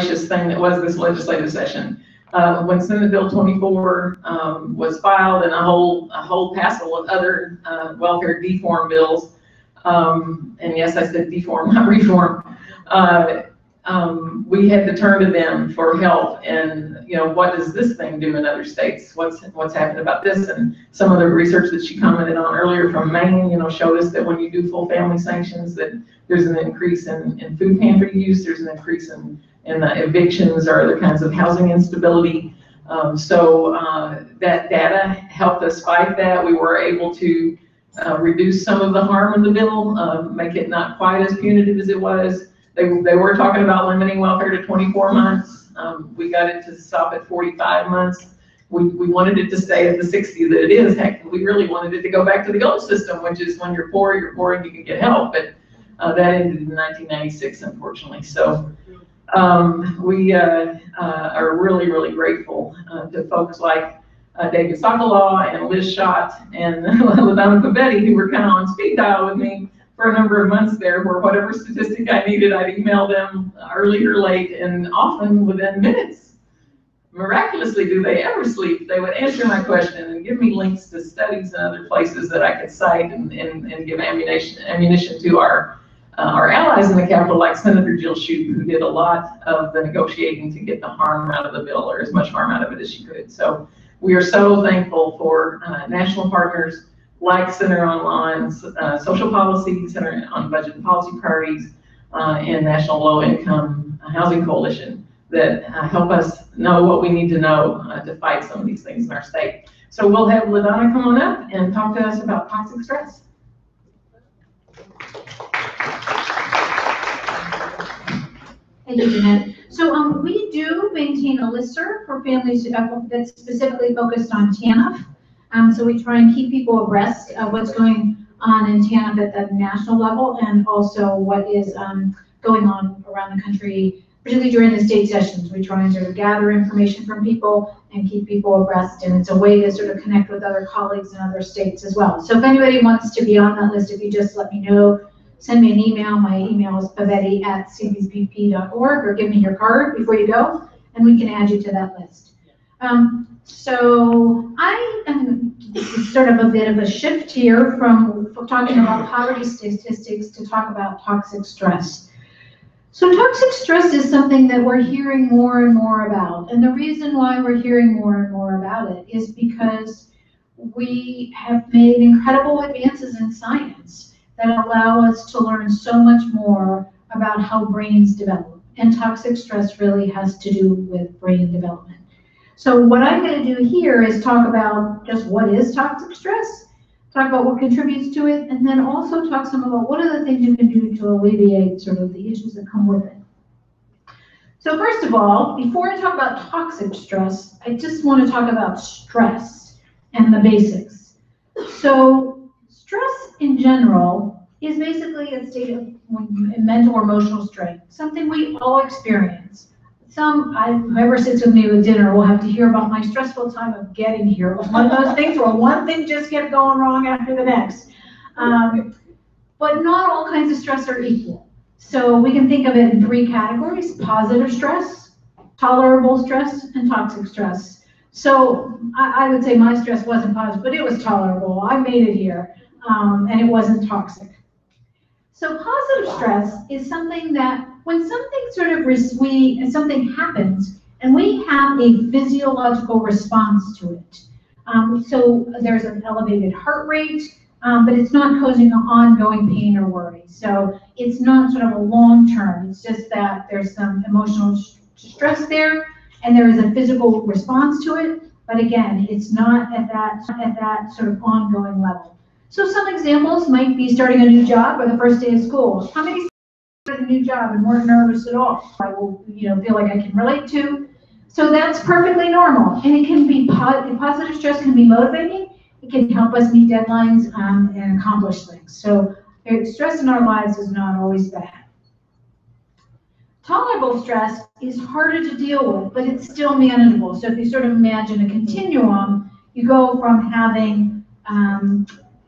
thing that was this legislative session. When Senate Bill 24 was filed and a whole passel of other welfare deform bills, and yes, I said deform, not reform, we had to turn to them for help. And what does this thing do in other states? What's happened about this? And some of the research that she commented on earlier from Maine, showed us that when you do full family sanctions, that there's an increase in food pantry use, there's an increase in evictions or other kinds of housing instability. So that data helped us fight that. We were able to reduce some of the harm in the bill, make it not quite as punitive as it was. They were talking about limiting welfare to 24 months. We got it to stop at 45 months. We wanted it to stay at the 60 that it is. Heck, we really wanted it to go back to the old system, which is when you're poor and you can get help. But that ended in 1996, unfortunately. So we are really, really grateful to folks like David Sokolow and Liz Schott and LaDonna Pavetti, who were kind of on speed dial with me for a number of months there, where whatever statistic I needed, I'd email them early or late, and often within minutes. Miraculously, do they ever sleep? They would answer my question and give me links to studies and other places that I could cite and give ammunition to our allies in the Capitol, like Senator Jill Shoup, who did a lot of the negotiating to get the harm out of the bill, or as much harm out of it as she could. So we are so thankful for national partners like Center on Law's Social Policy, Center on Budget and Policy Priorities, and National Low Income Housing Coalition that help us know what we need to know to fight some of these things in our state. So we'll have LaDonna come on up and talk to us about toxic stress. Thank you, Jeanette. So we do maintain a listserv for families that's specifically focused on TANF. So we try and keep people abreast of what's going on in TANF at the national level, and also what is going on around the country, particularly during the state sessions. We try and sort of gather information from people and keep people abreast, and it's a way to sort of connect with other colleagues in other states as well. So if anybody wants to be on that list, if you just let me know, send me an email. My email is pavetti@cbpp.org, or give me your card before you go, and we can add you to that list. So this is sort of a bit of a shift here from talking about poverty statistics to talk about toxic stress. So toxic stress is something that we're hearing more and more about. And the reason why we're hearing more and more about it is because we have made incredible advances in science that allow us to learn so much more about how brains develop. And toxic stress really has to do with brain development. So what I'm going to do here is talk about just what is toxic stress, talk about what contributes to it, and then also talk some about what are the things you can do to alleviate sort of the issues that come with it. So first of all, before I talk about toxic stress, I just want to talk about stress and the basics. So stress in general is basically a state of mental or emotional strain, something we all experience. Whoever sits with me with dinner will have to hear about my stressful time of getting here. It was one of those things where one thing just kept going wrong after the next. But not all kinds of stress are equal. So we can think of it in three categories: positive stress, tolerable stress, and toxic stress. So I would say my stress wasn't positive, but it was tolerable. I made it here, and it wasn't toxic. So positive stress is something that when something happens and we have a physiological response to it. So there's an elevated heart rate, but it's not causing ongoing pain or worry. So it's not sort of a long term. It's just that there's some emotional stress there, and there is a physical response to it. But again, it's not at that sort of ongoing level. So some examples might be starting a new job or the first day of school. How many started a new job and weren't nervous at all? I will, feel like I can relate to. So that's perfectly normal, and it can be positive stress can be motivating. It can help us meet deadlines and accomplish things. So stress in our lives is not always bad. Tolerable stress is harder to deal with, but it's still manageable. So if you sort of imagine a continuum, you go from having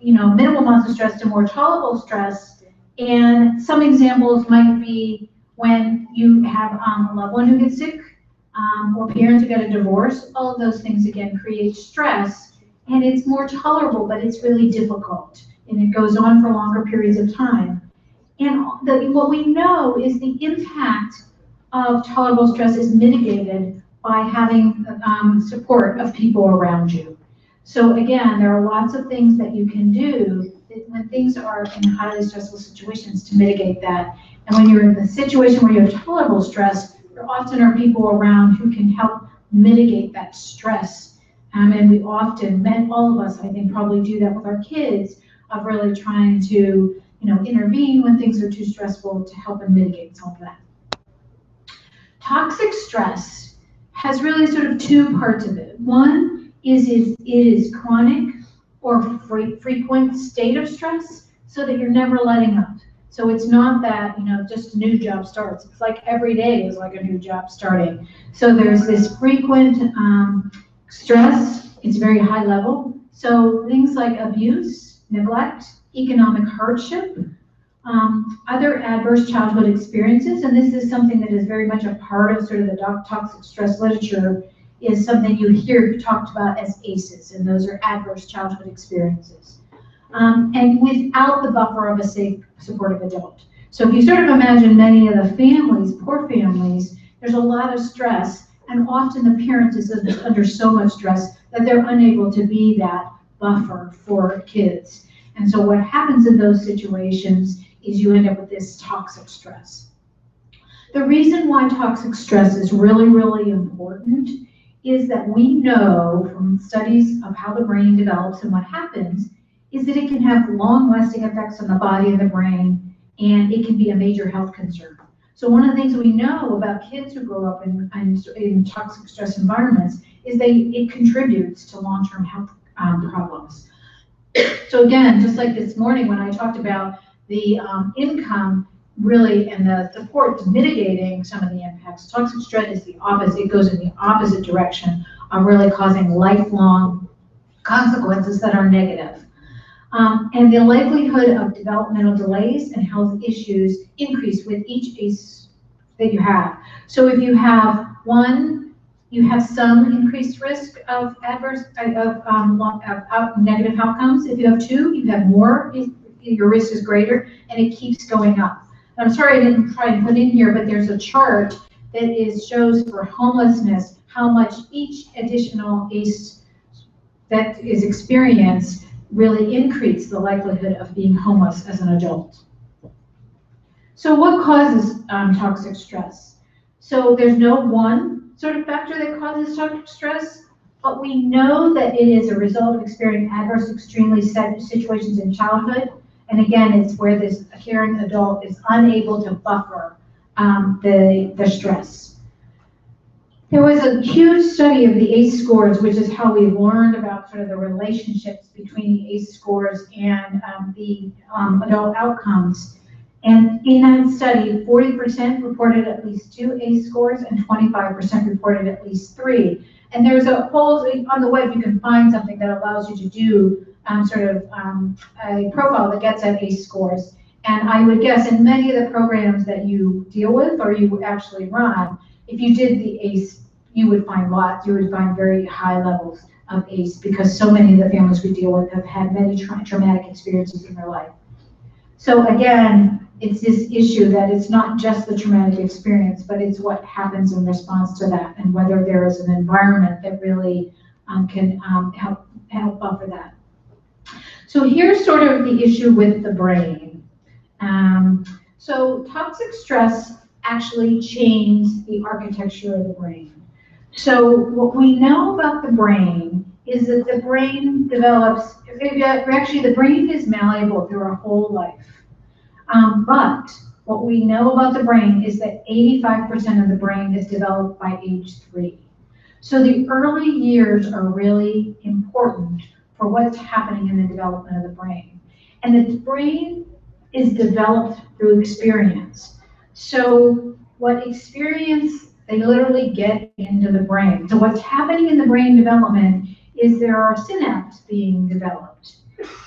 minimal amounts of stress to more tolerable stress. And some examples might be when you have a loved one who gets sick, or parents who get a divorce. All of those things, again, create stress, and it's more tolerable, but it's really difficult, and it goes on for longer periods of time. And what we know is the impact of tolerable stress is mitigated by having support of people around you. So again, there are lots of things that you can do when things are in highly stressful situations to mitigate that. And when you're in the situation where you have tolerable stress, there often are people around who can help mitigate that stress. And we often, all of us, I think, probably do that with our kids, of really trying to, intervene when things are too stressful to help and mitigate some of that. Toxic stress has really sort of two parts of it. One is it is chronic or frequent state of stress, so that you're never letting up. So it's not that, just a new job starts. It's like every day is like a new job starting. So there's this frequent stress. It's very high level. So things like abuse, neglect, economic hardship, other adverse childhood experiences, and this is something that is very much a part of sort of the toxic stress literature, is something you hear talked about as ACEs, and those are adverse childhood experiences. And without the buffer of a safe, supportive adult. So if you sort of imagine many of the families, poor families, there's a lot of stress, and often the parent is under so much stress that they're unable to be that buffer for kids. And so what happens in those situations is you end up with this toxic stress. The reason why toxic stress is really, really important is that we know from studies of how the brain develops and what happens is that it can have long-lasting effects on the body and the brain, and it can be a major health concern. So one of the things we know about kids who grow up in toxic stress environments is it contributes to long-term health problems. So again, just like this morning when I talked about the income really and the support to mitigating some of the impacts, toxic stress is the opposite. It goes in the opposite direction of really causing lifelong consequences that are negative. And the likelihood of developmental delays and health issues increase with each ACE that you have. So if you have one, you have some increased risk of negative outcomes. If you have two, you have more, your risk is greater, and it keeps going up. I'm sorry I didn't try and put in here, but there's a chart that shows for homelessness how much each additional ACE that is experienced really increase the likelihood of being homeless as an adult. So what causes toxic stress? So there's no one sort of factor that causes toxic stress, but we know that it is a result of experiencing adverse, extremely sad situations in childhood. And again, it's where this caring adult is unable to buffer the stress. There was a huge study of the ACE scores, which is how we learned about sort of the relationships between the ACE scores and the adult outcomes. And in that study, 40% reported at least 2 ACE scores and 25% reported at least 3. And there's a whole, on the web you can find something that allows you to do a profile that gets at ACE scores. And I would guess in many of the programs that you deal with or you actually run, if you did the ACE, you would find very high levels of ACE, because so many of the families we deal with have had many traumatic experiences in their life. So again, it's this issue that it's not just the traumatic experience, but it's what happens in response to that, and whether there is an environment that really can help buffer that. So here's sort of the issue with the brain. So toxic stress actually changes the architecture of the brain. So what we know about the brain is that the brain develops, actually the brain is malleable through our whole life. But what we know about the brain is that 85% of the brain is developed by age 3. So the early years are really important for what's happening in the development of the brain. And the brain is developed through experience. So what experience, they literally get into the brain. So what's happening in the brain development is there are synapses being developed.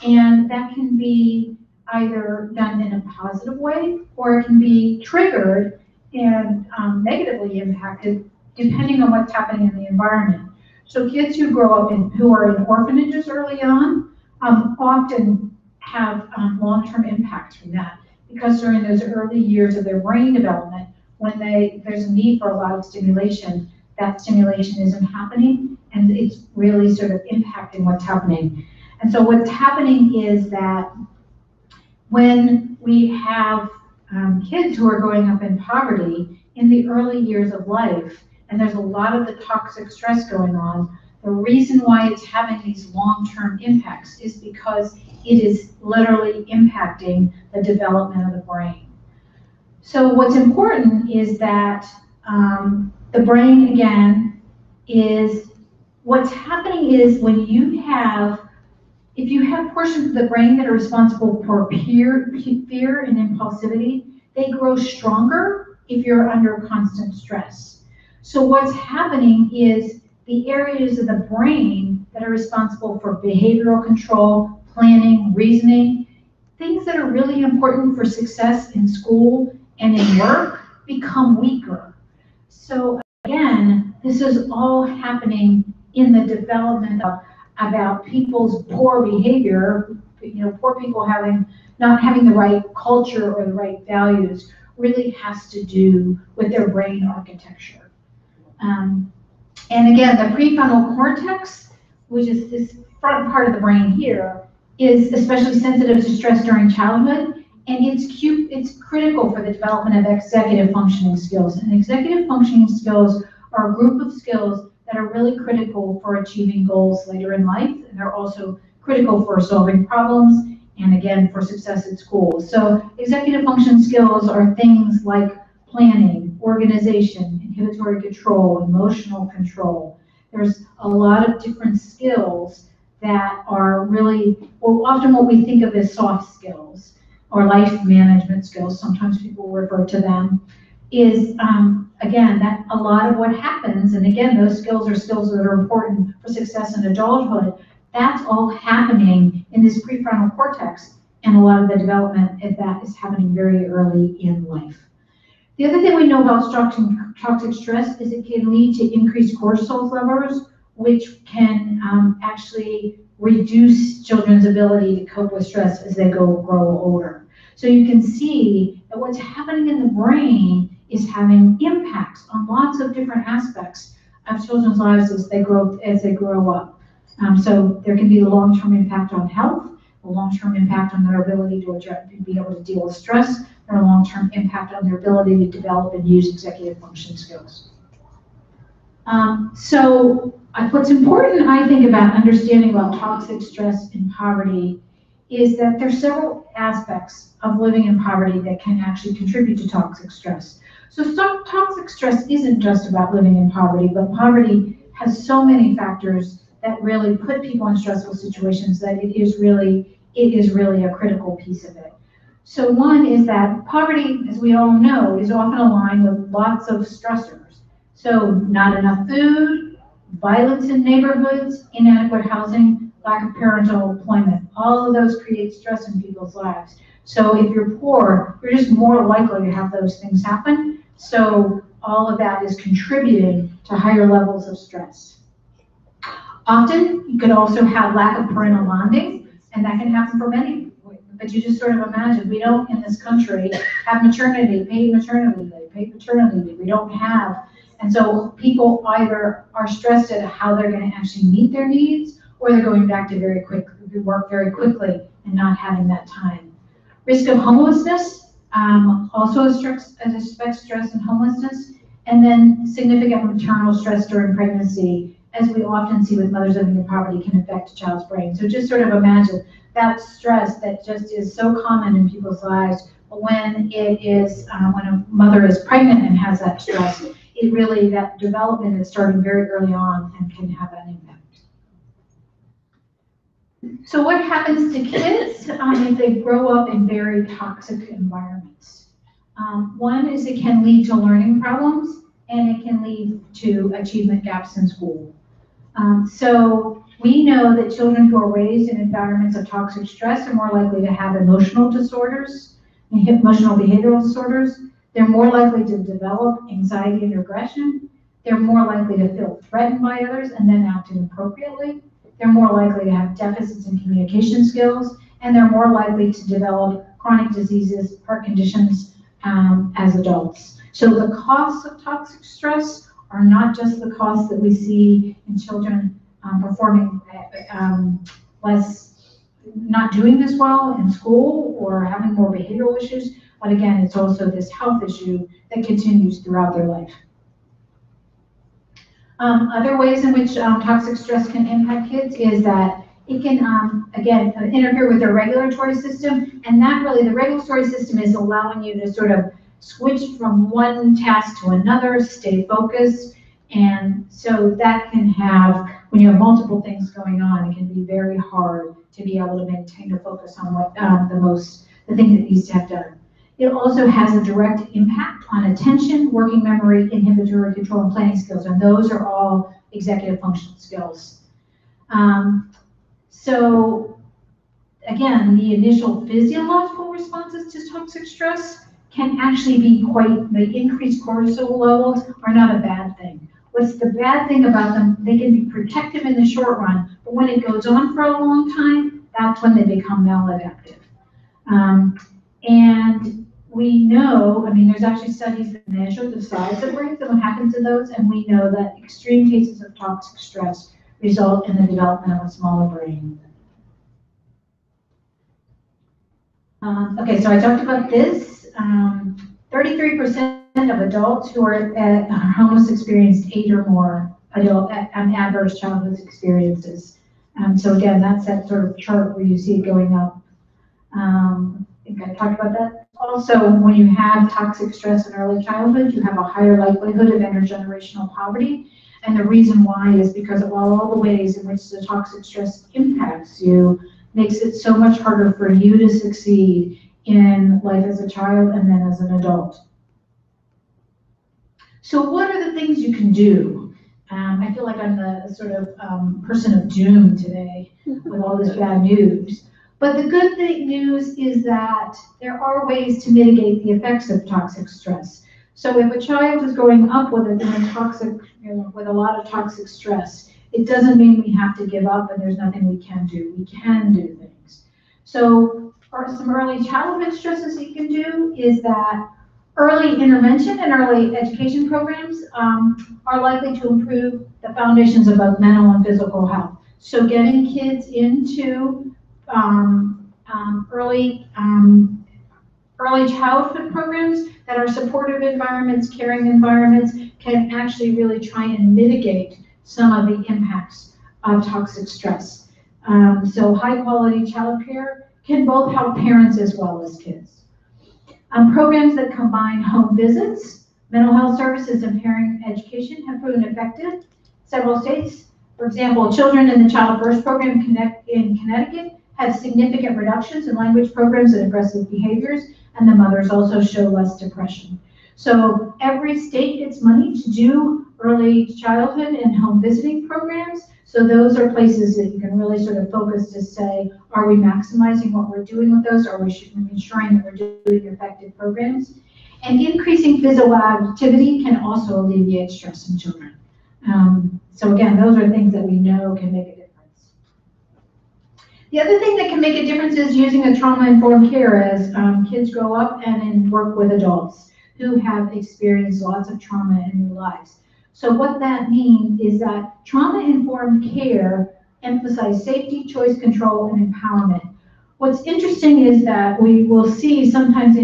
And that can be either done in a positive way, or it can be triggered and negatively impacted depending on what's happening in the environment. So kids who grow up who are in orphanages early on often have long-term impacts from that, because during those early years of their brain development, when there's a need for a lot of stimulation, that stimulation isn't happening, and it's really sort of impacting what's happening. And so what's happening is that when we have kids who are growing up in poverty in the early years of life, and there's a lot of the toxic stress going on, the reason why it's having these long-term impacts is because it is literally impacting the development of the brain. So what's important is that the brain, again, is what's happening is when you have, if you have portions of the brain that are responsible for fear and impulsivity, they grow stronger if you're under constant stress. So what's happening is the areas of the brain that are responsible for behavioral control, planning, reasoning, things that are really important for success in school and in work become weaker. So again, this is all happening in the development of about people's poor behavior, poor people not having the right culture or the right values really has to do with their brain architecture. And again, the prefrontal cortex, which is this front part of the brain here, is especially sensitive to stress during childhood, and it's critical for the development of executive functioning skills. And executive functioning skills are a group of skills that are really critical for achieving goals later in life, and they're also critical for solving problems, and again, for success at school. So executive function skills are things like planning, organization, inhibitory control, emotional control. There's a lot of different skills that are really, well, often what we think of as soft skills or life management skills, sometimes people refer to them, is again, that a lot of what happens, and again, those skills are skills that are important for success in adulthood, that's all happening in this prefrontal cortex, and a lot of the development of that is happening very early in life. The other thing we know about toxic stress is it can lead to increased cortisol levels, which can actually reduce children's ability to cope with stress as they grow older. So you can see that what's happening in the brain is having impacts on lots of different aspects of children's lives as they grow up. So there can be the long-term impact on health, a long-term impact on their ability to be able to deal with stress, and a long-term impact on their ability to develop and use executive function skills. So what's important, I think, about understanding about toxic stress in poverty is that there's several aspects of living in poverty that can actually contribute to toxic stress. So toxic stress isn't just about living in poverty, but poverty has so many factors that really put people in stressful situations that it is really a critical piece of it. So one is that poverty, as we all know, is often aligned with lots of stressors. So not enough food, violence in neighborhoods, inadequate housing, lack of parental employment. All of those create stress in people's lives. So if you're poor, you're just more likely to have those things happen. So all of that is contributing to higher levels of stress. Often, you could also have lack of parental bonding, and that can happen for many. But you just sort of imagine, we don't in this country have paid maternity leave, paid paternity leave. We don't have, and so people either are stressed at how they're going to actually meet their needs, or they're going back to work very quickly and not having that time. Risk of homelessness, also affects stress and homelessness, and then significant maternal stress during pregnancy, as we often see with mothers living in poverty, can affect a child's brain. So just sort of imagine that stress that just is so common in people's lives, but when it is, when a mother is pregnant and has that stress, it really, that development is starting very early on and can have an impact. So what happens to kids if they grow up in very toxic environments? One is it can lead to learning problems, and it can lead to achievement gaps in school. So we know that children who are raised in environments of toxic stress are more likely to have emotional disorders, emotional behavioral disorders. They're more likely to develop anxiety and aggression. They're more likely to feel threatened by others and then act inappropriately. They're more likely to have deficits in communication skills, and they're more likely to develop chronic diseases, heart conditions as adults. So the costs of toxic stress are not just the costs that we see in children performing not doing this well in school or having more behavioral issues, but again, it's also this health issue that continues throughout their life. Other ways in which toxic stress can impact kids is that it can, again, interfere with their regulatory system, and that really, the regulatory system is allowing you to sort of switch from one task to another, stay focused, and so that can have, when you have multiple things going on, it can be very hard to be able to maintain a focus on what the thing that needs to have done. It also has a direct impact on attention, working memory, inhibitory control, and planning skills, and those are all executive function skills. So again, the initial physiological responses to toxic stress can actually be the increased cortisol levels are not a bad thing. What's the bad thing about them? They can be protective in the short run, but when it goes on for a long time, that's when they become maladaptive. And we know, I mean, there's actually studies that measure the size of brains and what happens to those, and we know that extreme cases of toxic stress result in the development of a smaller brain. Okay, so I talked about this. 33% of adults who are homeless experienced 8 or more adverse childhood experiences. So again, that's that sort of chart where you see it going up. I think I talked about that. Also, when you have toxic stress in early childhood, you have a higher likelihood of intergenerational poverty. And the reason why is because of all the ways in which the toxic stress impacts you, makes it so much harder for you to succeed in life as a child and then as an adult. So what are the things you can do? I feel like I'm the sort of person of doom today with all this bad news. But the good news is that there are ways to mitigate the effects of toxic stress. So if a child is growing up with with a lot of toxic stress, it doesn't mean we have to give up and there's nothing we can do. We can do things. So some early childhood stresses you can do is that early intervention and early education programs are likely to improve the foundations of both mental and physical health. So getting kids into early childhood programs that are supportive environments, caring environments, can actually really try and mitigate some of the impacts of toxic stress. So high quality childcare can both help parents as well as kids. Programs that combine home visits, mental health services, and parent education have proven effective. Several states, for example, Children in the Child First program in Connecticut have significant reductions in language programs and aggressive behaviors, and the mothers also show less depression. So every state gets money to do early childhood and home visiting programs. So those are places that you can really sort of focus to say, are we maximizing what we're doing with those? Are we ensuring that we're doing effective programs? And increasing physical activity can also alleviate stress in children. So again, those are things that we know can make a difference. The other thing that can make a difference is using a trauma-informed care as kids grow up and work with adults who have experienced lots of trauma in their lives. So what that means is that trauma-informed care emphasizes safety, choice, control, and empowerment. What's interesting is that we will see sometimes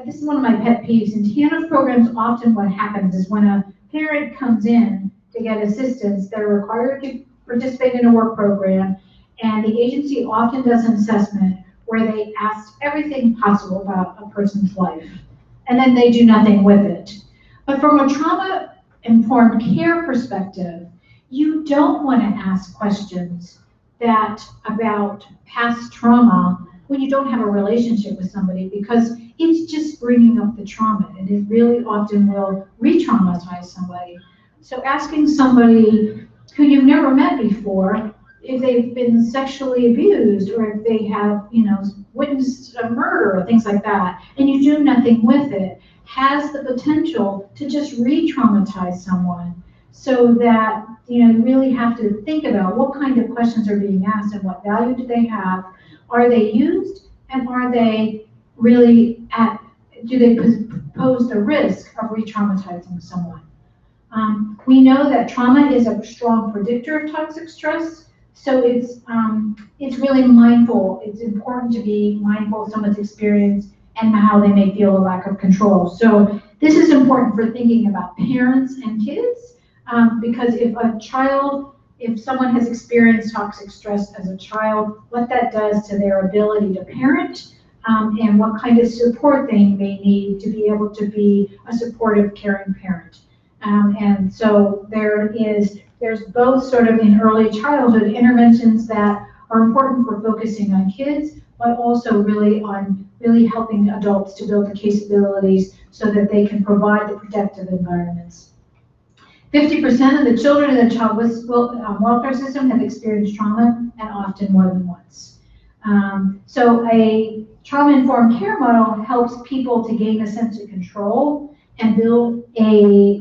this is one of my pet peeves, in TANF programs, often what happens is when a parent comes in to get assistance, they're required to participate in a work program, and the agency often does an assessment where they ask everything possible about a person's life, and then they do nothing with it. But from a trauma-informed care perspective, you don't want to ask questions about past trauma when you don't have a relationship with somebody, because it's just bringing up the trauma, and it really often will re-traumatize somebody. So asking somebody who you've never met before if they've been sexually abused, or if they have, witnessed a murder or things like that, and you do nothing with it, has the potential to just re-traumatize someone, so that, you really have to think about what kind of questions are being asked and what value do they have. Are they used, and are they really do they pose the risk of re-traumatizing someone? We know that trauma is a strong predictor of toxic stress, so it's really mindful. It's important to be mindful of someone's experience and how they may feel a lack of control. So this is important for thinking about parents and kids, because if someone has experienced toxic stress as a child, what that does to their ability to parent, and what kind of support they may need to be able to be a supportive, caring parent. And so there's both sort of in early childhood interventions that are important for focusing on kids, but also really helping adults to build the capabilities so that they can provide the protective environments. 50% of the children in the child welfare system have experienced trauma, and often more than once. So a trauma-informed care model helps people to gain a sense of control and build a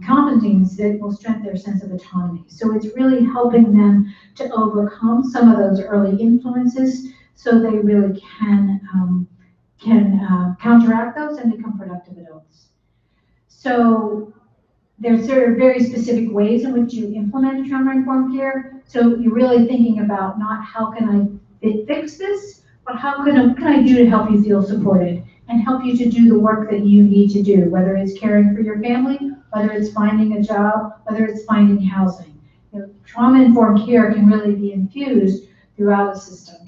competence that will strengthen their sense of autonomy. So it's really helping them to overcome some of those early influences, so they really can counteract those and become productive adults. So there's very specific ways in which you implement trauma-informed care. So you're really thinking about not how can I fix this, but how can I do to help you feel supported and help you to do the work that you need to do, whether it's caring for your family, whether it's finding a job, whether it's finding housing. Trauma-informed care can really be infused throughout a system.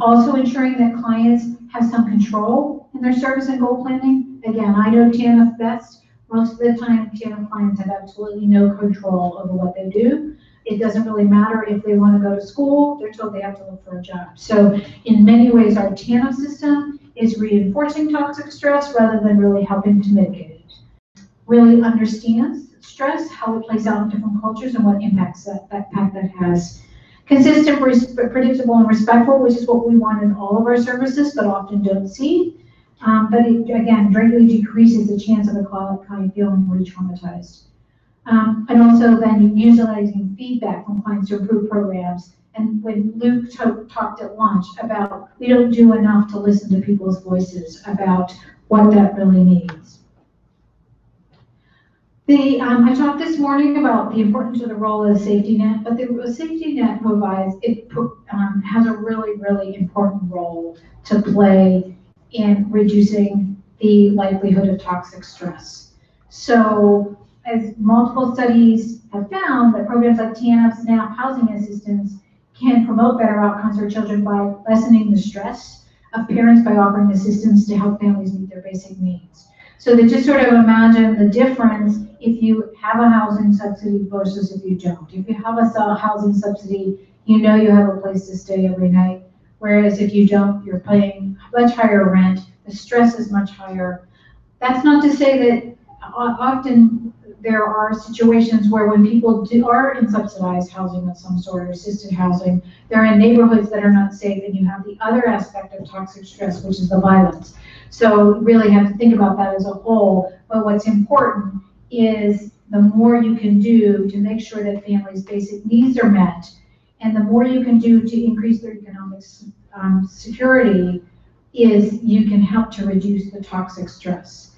Also ensuring that clients have some control in their service and goal planning. Again, I know TANF best. Most of the time, TANF clients have absolutely no control over what they do. It doesn't really matter if they want to go to school, they're told they have to look for a job. So in many ways, our TANF system is reinforcing toxic stress rather than really helping to mitigate it. Really understands stress, how it plays out in different cultures, and what impacts that has. Consistent, predictable, and respectful, which is what we want in all of our services, but often don't see. But it, again, greatly decreases the chance of a client feeling re-traumatized. And also then utilizing feedback from clients to improve programs. And when Luke talked at lunch about we don't do enough to listen to people's voices about what that really means. I talked this morning about the importance of the role of the safety net, but the safety net has a really, really important role to play in reducing the likelihood of toxic stress. So as multiple studies have found, that programs like TANF, SNAP, housing assistance can promote better outcomes for children by lessening the stress of parents by offering assistance to help families meet their basic needs. So to just sort of imagine the difference if you have a housing subsidy versus if you don't. If you have a housing subsidy, you have a place to stay every night. Whereas if you don't, you're paying much higher rent. The stress is much higher. That's not to say that often there are situations where when people are in subsidized housing of some sort or assisted housing, they're in neighborhoods that are not safe, and you have the other aspect of toxic stress, which is the violence. So really have to think about that as a whole. But what's important is the more you can do to make sure that families' basic needs are met, and the more you can do to increase their economic security, is you can help to reduce the toxic stress.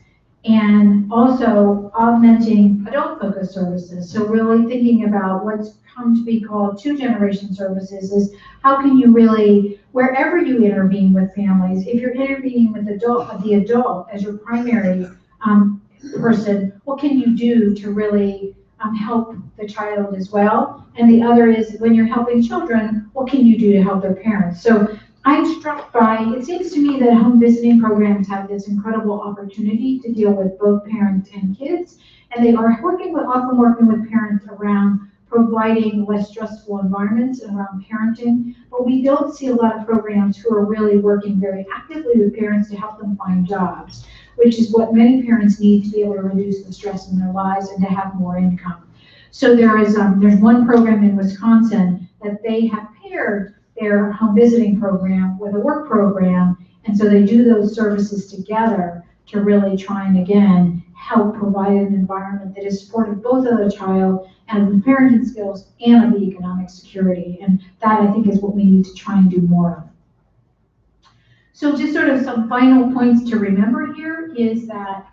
And also augmenting adult-focused services. So really thinking about what's come to be called two-generation services is how can you really, wherever you intervene with families, if you're intervening with the adult as your primary person, what can you do to really help the child as well? And the other is when you're helping children, what can you do to help their parents? So I'm struck by, it seems to me that home visiting programs have this incredible opportunity to deal with both parents and kids, and they are often working with parents around providing less stressful environments around parenting, but we don't see a lot of programs who are really working very actively with parents to help them find jobs, which is what many parents need to be able to reduce the stress in their lives and to have more income. So there's one program in Wisconsin that they have paired their home visiting program with a work program, and so they do those services together to really try and, again, help provide an environment that is supportive both of the child and of the parenting skills and of the economic security. And that, I think, is what we need to try and do more of. So just sort of some final points to remember here is that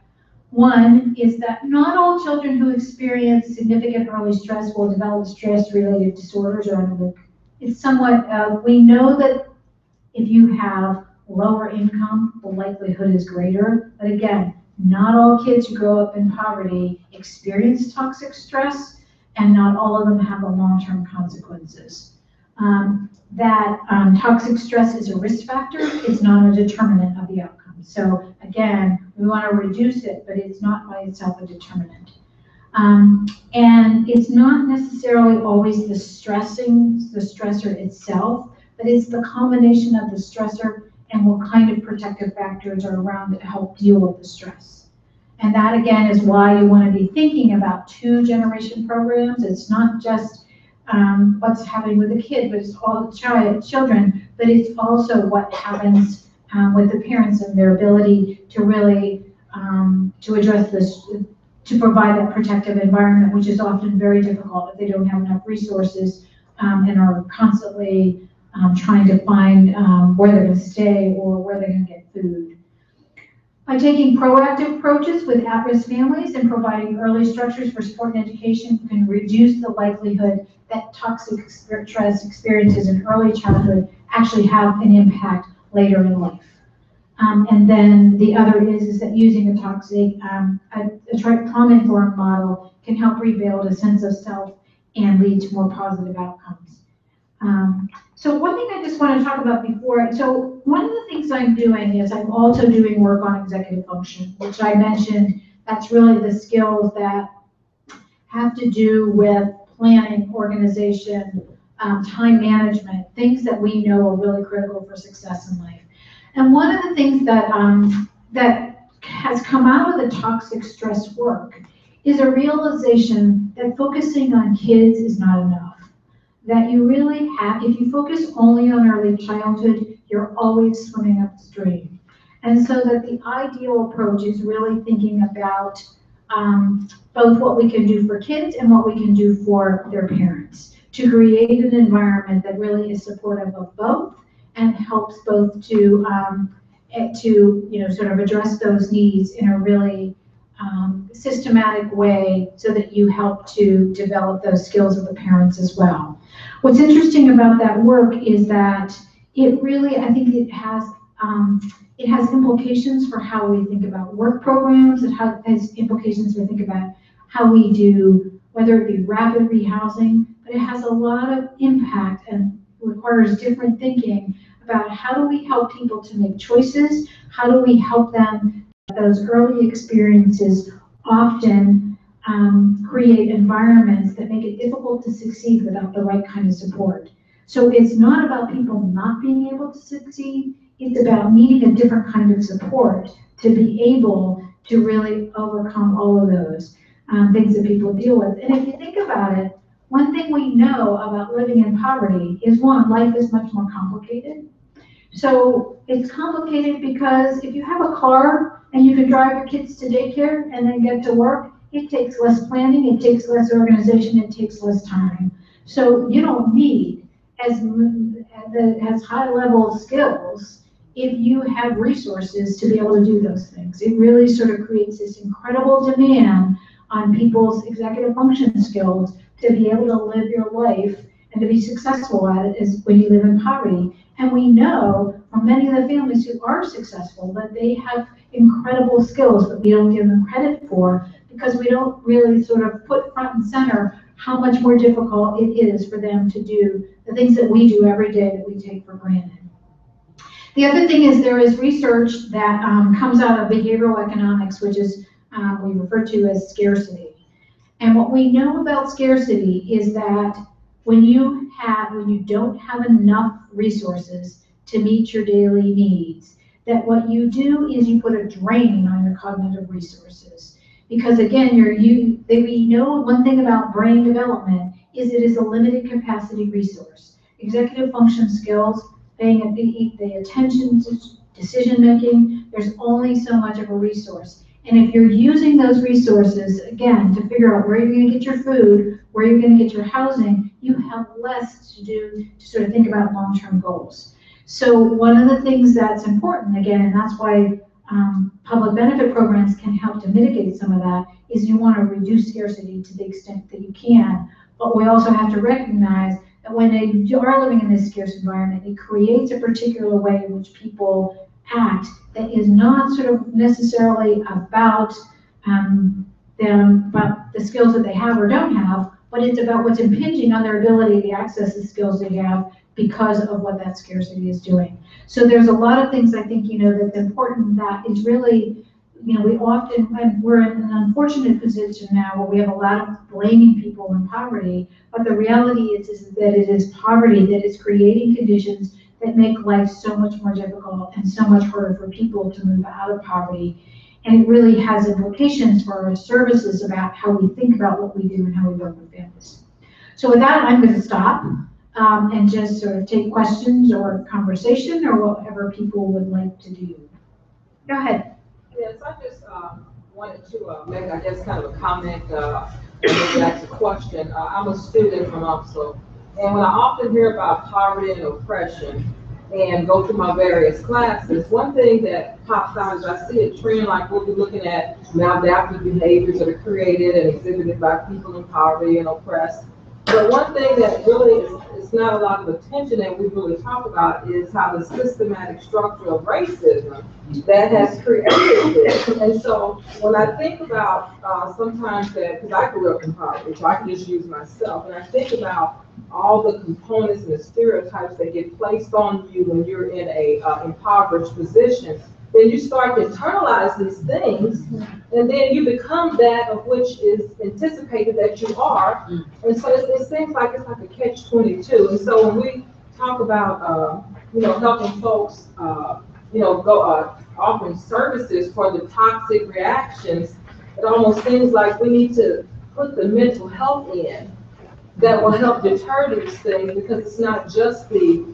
one is that not all children who experience significant early stress will develop stress-related disorders or it's somewhat, we know that if you have lower income, the likelihood is greater. But again, not all kids who grow up in poverty experience toxic stress, and not all of them have the long-term consequences. Toxic stress is a risk factor. It's not a determinant of the outcome. So again, we want to reduce it, but it's not by itself a determinant. And it's not necessarily always the stressor itself, but it's the combination of the stressor and what kind of protective factors are around to help deal with the stress. And that, again, is why you want to be thinking about 2-generation programs. It's not just what's happening with the kid, but it's all the children, but it's also what happens with the parents and their ability to really to address this, to provide that protective environment, which is often very difficult if they don't have enough resources and are constantly trying to find where they're going to stay or where they're going to get food. By taking proactive approaches with at-risk families and providing early structures for support and education, you can reduce the likelihood that toxic stress experiences in early childhood actually have an impact later in life. And then the other is that using a trauma-informed model can help rebuild a sense of self and lead to more positive outcomes. So one thing I just want to talk about before, so one of the things I'm doing is I'm also doing work on executive function, which I mentioned, that's really the skills that have to do with planning, organization, time management, things that we know are really critical for success in life. And one of the things that, that has come out of the toxic stress work is a realization that focusing on kids is not enough. That you really have, if you focus only on early childhood, you're always swimming upstream. And so that the ideal approach is really thinking about both what we can do for kids and what we can do for their parents to create an environment that really is supportive of both and helps both to sort of address those needs in a really systematic way so that you help to develop those skills of the parents as well. What's interesting about that work is that it really, I think it has implications for how we think about work programs. It has implications for think about how we do, whether it be rapid rehousing, but it has a lot of impact and requires different thinking about how do we help people to make choices, how do we help them. Those early experiences often create environments that make it difficult to succeed without the right kind of support. So it's not about people not being able to succeed, it's about needing a different kind of support to be able to really overcome all of those things that people deal with. And if you think about it, one thing we know about living in poverty is, one, life is much more complicated. So it's complicated because if you have a car and you can drive your kids to daycare and then get to work, it takes less planning, it takes less organization, it takes less time. So you don't need as high level skills if you have resources to be able to do those things. It really sort of creates this incredible demand on people's executive function skills to be able to live your life and to be successful at it is when you live in poverty. And we know from many of the families who are successful that they have incredible skills that we don't give them credit for because we don't really sort of put front and center how much more difficult it is for them to do the things that we do every day that we take for granted. The other thing is there is research that comes out of behavioral economics, which is we refer to as scarcity. And what we know about scarcity is that when you don't have enough resources to meet your daily needs, that what you do is you put a drain on your cognitive resources. Because again, we know one thing about brain development is it is a limited capacity resource. Executive function skills, paying the attention decision-making. There's only so much of a resource. And if you're using those resources, again, to figure out where you're gonna get your food, where you're gonna get your housing, you have less to do to sort of think about long-term goals. So one of the things that's important, again, and that's why public benefit programs can help to mitigate some of that, is you want to reduce scarcity to the extent that you can. But we also have to recognize that when they are living in this scarce environment, it creates a particular way in which people act that is not sort of necessarily about about the skills that they have or don't have, but it's about what's impinging on their ability to access the skills they have because of what that scarcity is doing. So there's a lot of things I think, that's important that is really, we often, and we're in an unfortunate position now where we have a lot of blaming people in poverty, but the reality is that it is poverty that is creating conditions that make life so much more difficult and so much harder for people to move out of poverty. And it really has implications for our services about how we think about what we do and how we work with families. So with that, I'm going to stop and just sort of take questions or conversation or whatever people would like to do. Go ahead. Yes, I just wanted to make, I guess, kind of a comment, maybe ask a question. I'm a student from Upsall, and when I often hear about poverty and oppression and go through my various classes, one thing that pops out is I see a trend like we'll be looking at maladaptive behaviors that are created and exhibited by people in poverty and oppressed. But one thing that really is not a lot of attention that we really talk about is how the systematic structure of racism that has created this. And so when I think about sometimes that, because I grew up in poverty, so I can just use myself, and I think about all the components and the stereotypes that get placed on you when you're in a impoverished position, then you start to internalize these things, and then you become that of which is anticipated that you are. And so it seems like it's like a catch-22. And so when we talk about, helping folks, offering services for the toxic reactions, it almost seems like we need to put the mental health in that will help deter these things, because it's not just the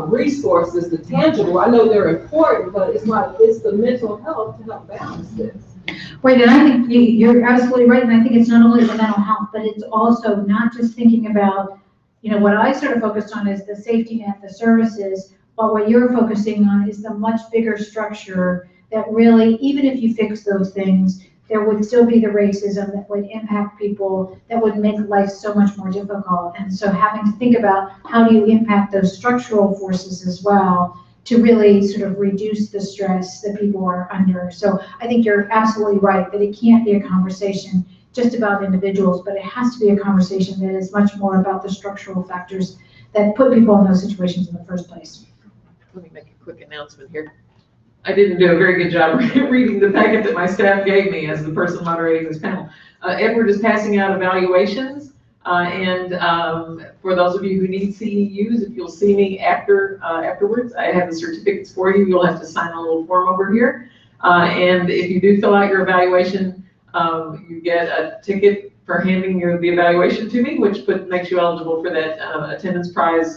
resources, the tangible. I know they're important, but it's the mental health to help balance this. Right, and I think you're absolutely right, and I think it's not only the mental health, but it's also not just thinking about, what I sort of focused on is the safety net, the services, but what you're focusing on is the much bigger structure that really, even if you fix those things, there would still be the racism that would impact people, that would make life so much more difficult. And so having to think about how do you impact those structural forces as well to really sort of reduce the stress that people are under. So I think you're absolutely right that it can't be a conversation just about individuals, but it has to be a conversation that is much more about the structural factors that put people in those situations in the first place. Let me make a quick announcement here. I didn't do a very good job reading the packet that my staff gave me as the person moderating this panel. Edward is passing out evaluations, and for those of you who need CEUs, if you'll see me afterwards, I have the certificates for you. You'll have to sign a little form over here, and if you do fill out your evaluation, you get a ticket for handing the evaluation to me, which makes you eligible for that attendance prize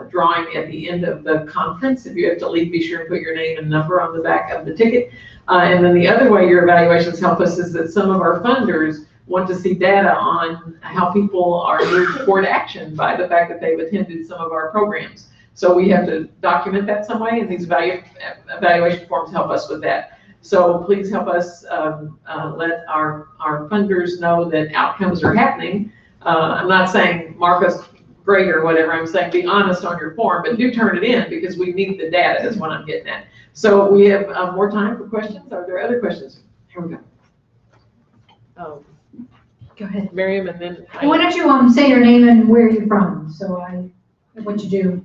drawing at the end of the conference. If you have to leave, be sure and put your name and number on the back of the ticket. And then the other way your evaluations help us is that some of our funders want to see data on how people are moved toward action by the fact that they've attended some of our programs. So we have to document that some way, and these evaluation forms help us with that. So please help us let our funders know that outcomes are happening. I'm not saying mark us great or whatever, I'm saying be honest on your form, but do turn it in because we need the data is what I'm getting at. So we have more time for questions. Are there other questions? Here we go. Go ahead. Miriam, and then why don't you say your name and where you're from, so what you do.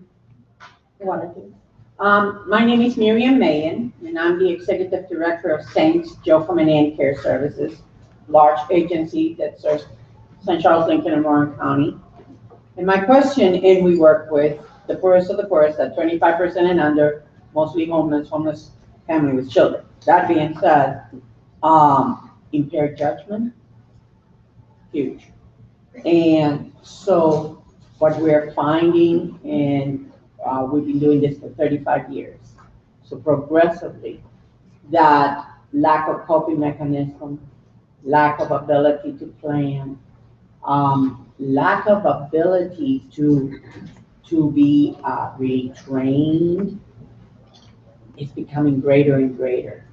Wonderful. My name is Miriam Mayen, and I'm the Executive Director of Saints Joachim and Care Services, large agency that serves St. Charles, Lincoln, and Warren County. And my question, and we work with the poorest of the poorest at 25% and under, mostly homeless family with children. That being said, impaired judgment, huge. And so what we're finding, and we've been doing this for 35 years, So progressively, that lack of coping mechanism, lack of ability to plan, lack of ability to be really trained is becoming greater and greater.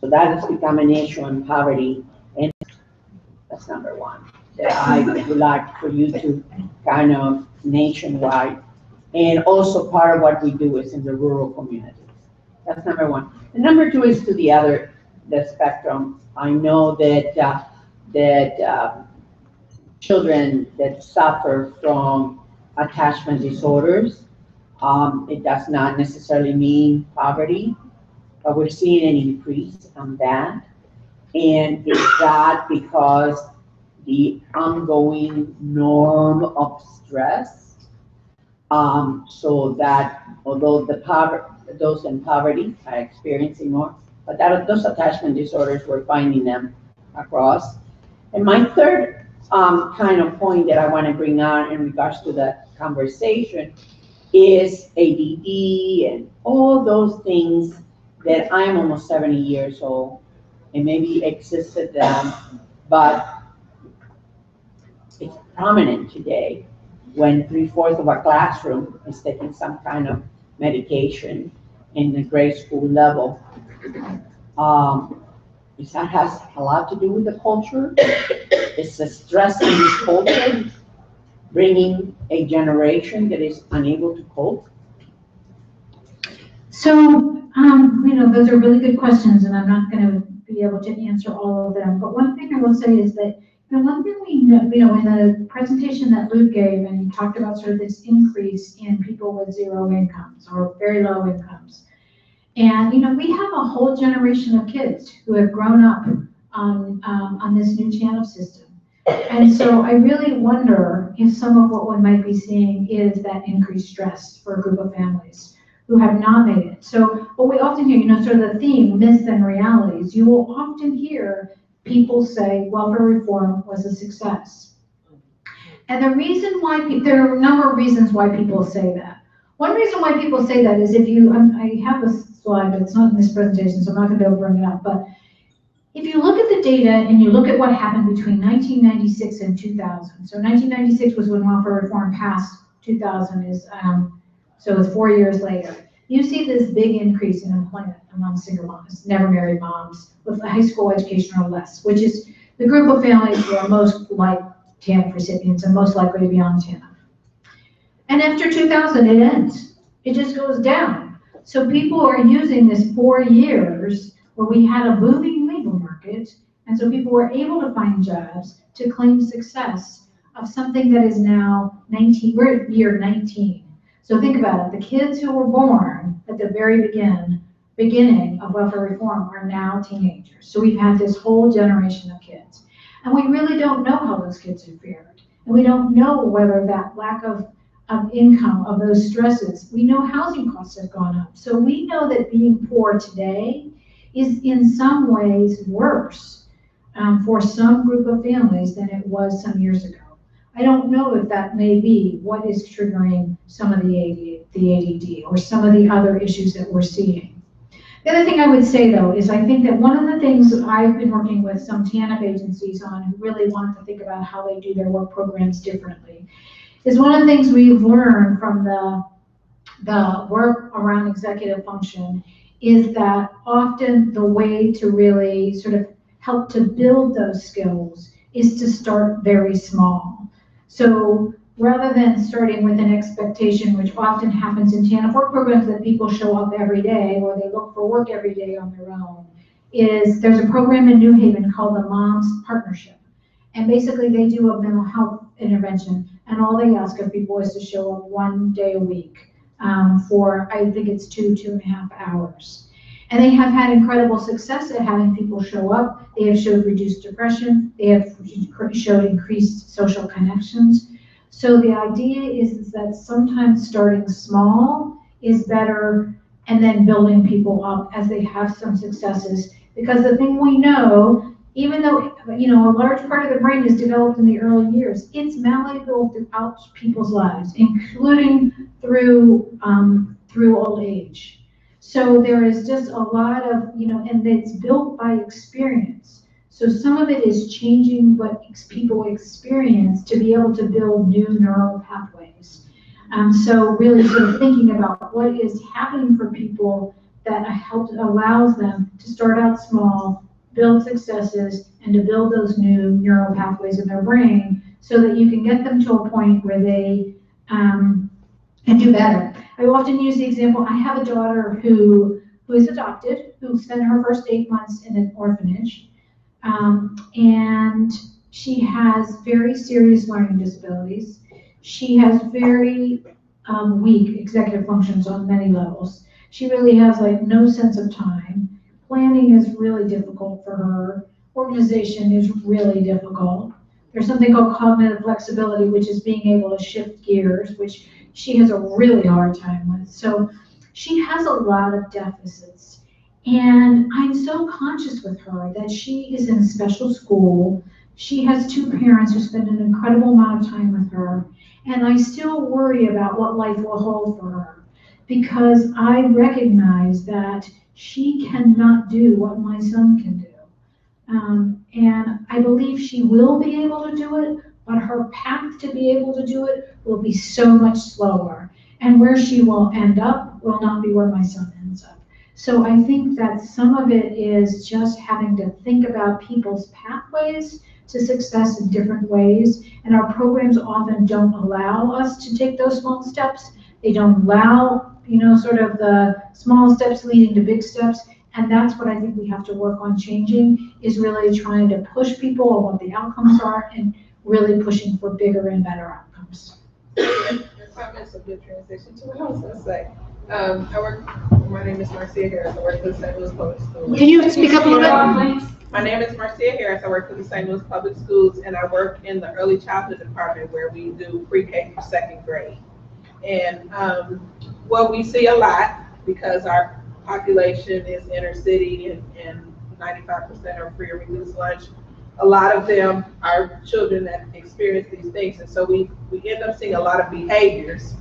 So that has become an issue in poverty, and that's number one that I would like for you to kind of nationwide. And also part of what we do is in the rural communities. That's number one. And number two is to the spectrum. I know that children that suffer from attachment disorders, it does not necessarily mean poverty, but we're seeing an increase on that. And it's that because the ongoing norm of stress, so that although those in poverty are experiencing more, but those attachment disorders, we're finding them across. And my third kind of point that I want to bring on in regards to the conversation is ADD and all those things that I'm almost 70 years old and maybe existed then, but it's prominent today when 3/4 of our classroom is taking some kind of medication in the grade school level. That has a lot to do with the culture. It's the stress in this culture bringing a generation that is unable to cope. So, those are really good questions, and I'm not going to be able to answer all of them. But one thing I will say is that, one thing we know, in the presentation that Luke gave, and he talked about sort of this increase in people with zero incomes or very low incomes. And, we have a whole generation of kids who have grown up on this new channel system. And so I really wonder if some of what one might be seeing is that increased stress for a group of families who have not made it. So what we often hear, sort of the theme, myths and realities, you will often hear people say welfare reform was a success. And the reason why, there are a number of reasons why people say that. One reason why people say that is if I have a slide, but it's not in this presentation, so I'm not gonna be able to bring it up, but if you look at the data and you look at what happened between 1996 and 2000, so 1996 was when welfare reform passed, 2000 is, so it's 4 years later. You see this big increase in employment among single moms, never married moms with a high school education or less, which is the group of families who are most like TANF recipients and most likely to be on TANF. And after 2000, it ends. It just goes down. So people are using this 4 years where we had a booming labor market, and so people were able to find jobs to claim success of something that is now 19, we're at year 19. So think about it, the kids who were born at the very beginning of welfare reform are now teenagers. So we've had this whole generation of kids. And we really don't know how those kids have fared. And we don't know whether that lack of income, of those stresses, we know housing costs have gone up. So we know that being poor today is in some ways worse for some group of families than it was some years ago. I don't know if that may be what is triggering some of the ADD or some of the other issues that we're seeing. The other thing I would say, though, is I think that one of the things I've been working with some TANF agencies on who really want to think about how they do their work programs differently is one of the things we've learned from the work around executive function is that often the way to really sort of help to build those skills is to start very small. So rather than starting with an expectation, which often happens in TANF work programs, that people show up every day or they look for work every day on their own, there's a program in New Haven called the Moms Partnership. And basically they do a mental health intervention, and all they ask of people is to show up 1 day a week for, I think it's 2.5 hours. And they have had incredible success at having people show up. They have showed reduced depression. They have showed increased social connections. So the idea is that sometimes starting small is better and then building people up as they have some successes. Because the thing we know, even though a large part of the brain is developed in the early years, it's malleable throughout people's lives, including through old age. So there is just a lot of, and it's built by experience. So some of it is changing what people experience to be able to build new neural pathways. So really sort of thinking about what is happening for people that allows them to start out small, build successes, and to build those new neural pathways in their brain so that you can get them to a point where they can do better. I often use the example, I have a daughter who is adopted, who spent her first 8 months in an orphanage, and she has very serious learning disabilities. She has very weak executive functions on many levels. She really has like no sense of time. Planning is really difficult for her. Organization is really difficult. There's something called cognitive flexibility, which is being able to shift gears, which she has a really hard time with. So she has a lot of deficits. And I'm so conscious with her that she is in special school. She has 2 parents who spend an incredible amount of time with her. And I still worry about what life will hold for her because I recognize that she cannot do what my son can do. And I believe she will be able to do it, but her path to be able to do it will be so much slower. And where she will end up will not be where my son ends up. So I think that some of it is just having to think about people's pathways to success in different ways. And our programs often don't allow us to take those small steps. They don't allow, sort of the small steps leading to big steps. And that's what I think we have to work on changing, is really trying to push people on what the outcomes are and really pushing for bigger and better outcomes. That's a good transition to what I was going to say. My name is Marcia Harris. I work for the St. Louis Public Schools. Can you speak up a little bit, please? My name is Marcia Harris. I work for the St. Louis Public Schools, and I work in the early childhood department where we do pre-K through 2nd grade. And we see a lot because our population is inner city and 95% are free or reduced lunch. A lot of them are children that experience these things. And so we end up seeing a lot of behaviors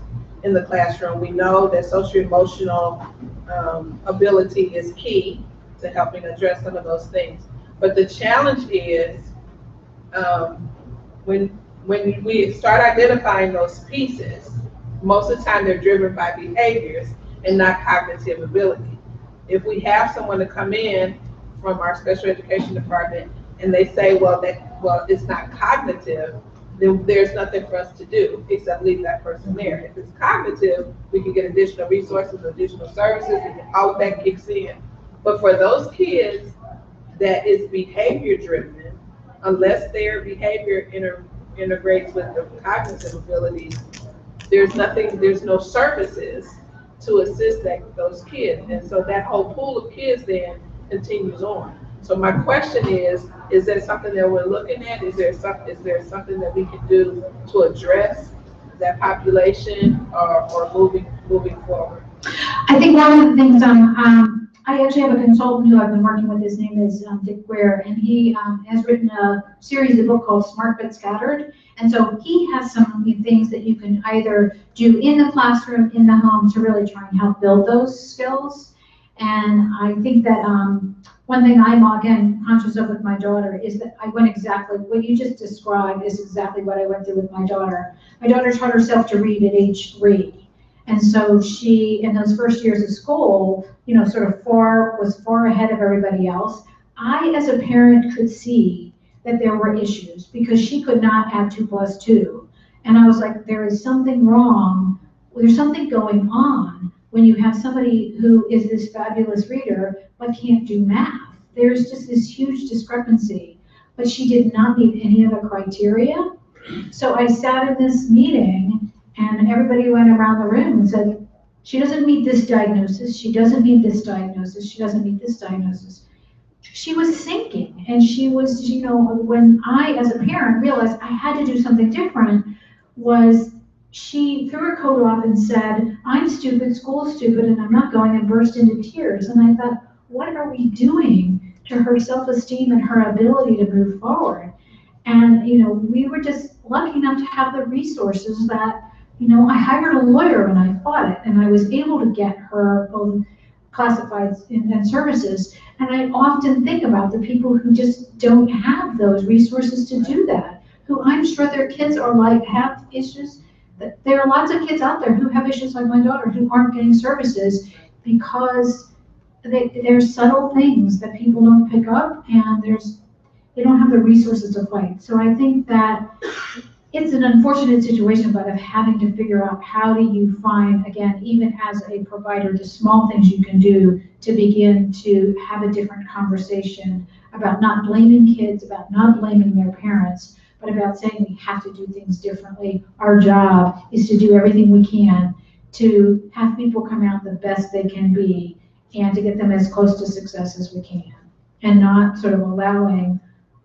in the classroom. We know that social-emotional ability is key to helping address some of those things. But the challenge is when we start identifying those pieces, most of the time they're driven by behaviors and not cognitive ability. If we have someone to come in from our special education department and they say, well, it's not cognitive, then there's nothing for us to do except leave that person there. If it's cognitive, we can get additional resources, additional services, and all of that kicks in. But for those kids that is behavior driven, unless their behavior integrates with the cognitive abilities, there's no services to assist those kids. And so that whole pool of kids then continues on. So my question is there something that we're looking at? Is there something that we can do to address that population or moving forward? I think one of the things, I actually have a consultant who I've been working with. His name is Dick Ware, and he has written a series of books called Smart But Scattered. And so he has some things that you can either do in the classroom, in the home, to really try and help build those skills. And I think that one thing I'm, again, conscious of with my daughter is that I went exactly, what you just described is exactly what I went through with my daughter. My daughter taught herself to read at age 3. And so she, in those first years of school, sort of was far ahead of everybody else. I, as a parent, could see that there were issues because she could not add 2 + 2. And I was like, there is something wrong. There's something going on when you have somebody who is this fabulous reader but can't do math. There's just this huge discrepancy. But she did not meet any of the criteria. So I sat in this meeting and everybody went around the room and said, she doesn't meet this diagnosis, she doesn't meet this diagnosis, she doesn't meet this diagnosis. She was sinking, and she was, when I, as a parent, realized I had to do something different, was she threw her coat off and said, I'm stupid, school's stupid, and I'm not going, and burst into tears. And I thought, what are we doing to her self-esteem and her ability to move forward? And, we were just lucky enough to have the resources that, I hired a lawyer and I fought it, and I was able to get her both classifieds and services. And I often think about the people who just don't have those resources to do that, who I'm sure their kids are like, have issues. There are lots of kids out there who have issues like my daughter who aren't getting services because there's subtle things that people don't pick up, and they don't have the resources to fight. So I think that it's an unfortunate situation, but of having to figure out how do you find, again, even as a provider, the small things you can do to begin to have a different conversation about not blaming kids, about not blaming their parents, but about saying we have to do things differently. Our job is to do everything we can to have people come out the best they can be and to get them as close to success as we can, and not sort of allowing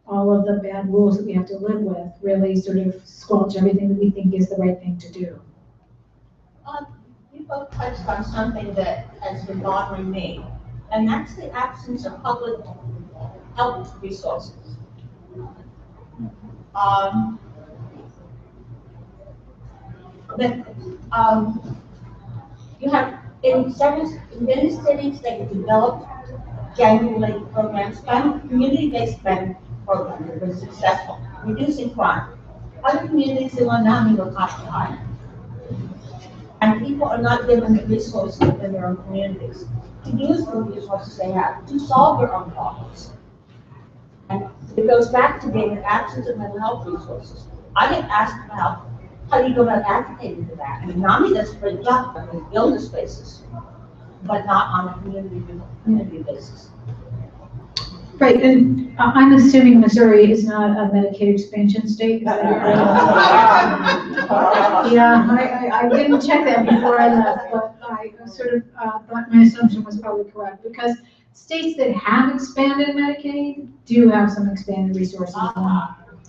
all of the bad rules that we have to live with really sort of squelch everything that we think is the right thing to do. You both touched on something that has been bothering me, and that's the absence of public health resources. You have in many cities that have developed gender-related programs, community-based programs that have been successful, reducing crime. Other communities in Lanami were occupied, and people are not given the resources within their own communities to use the resources they have to solve their own problems. And it goes back to being an absence of mental health resources. I get asked about how do you go about advocating for that. I mean, NAMI does a great job in illness spaces, but not on a community basis. Right, and I'm assuming Missouri is not a Medicaid expansion state. Yeah, I didn't check that before I left, but I sort of thought my assumption was probably correct, because states that have expanded Medicaid do have some expanded resources.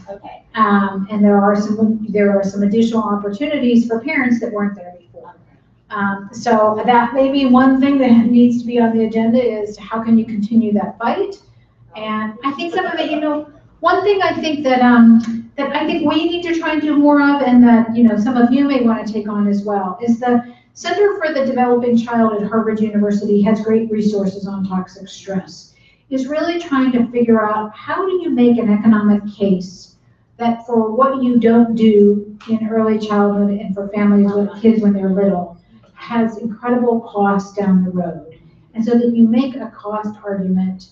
Okay. And there are some additional opportunities for parents that weren't there before. So that may be one thing that needs to be on the agenda, is how can you continue that fight? And I think some of it, one thing I think that I think we need to try and do more of, and that some of you may want to take on as well, is the Center for the Developing Child at Harvard University has great resources on toxic stress. Is really trying to figure out how do you make an economic case that for what you don't do in early childhood and for families with kids when they're little has incredible costs down the road, and so that you make a cost argument.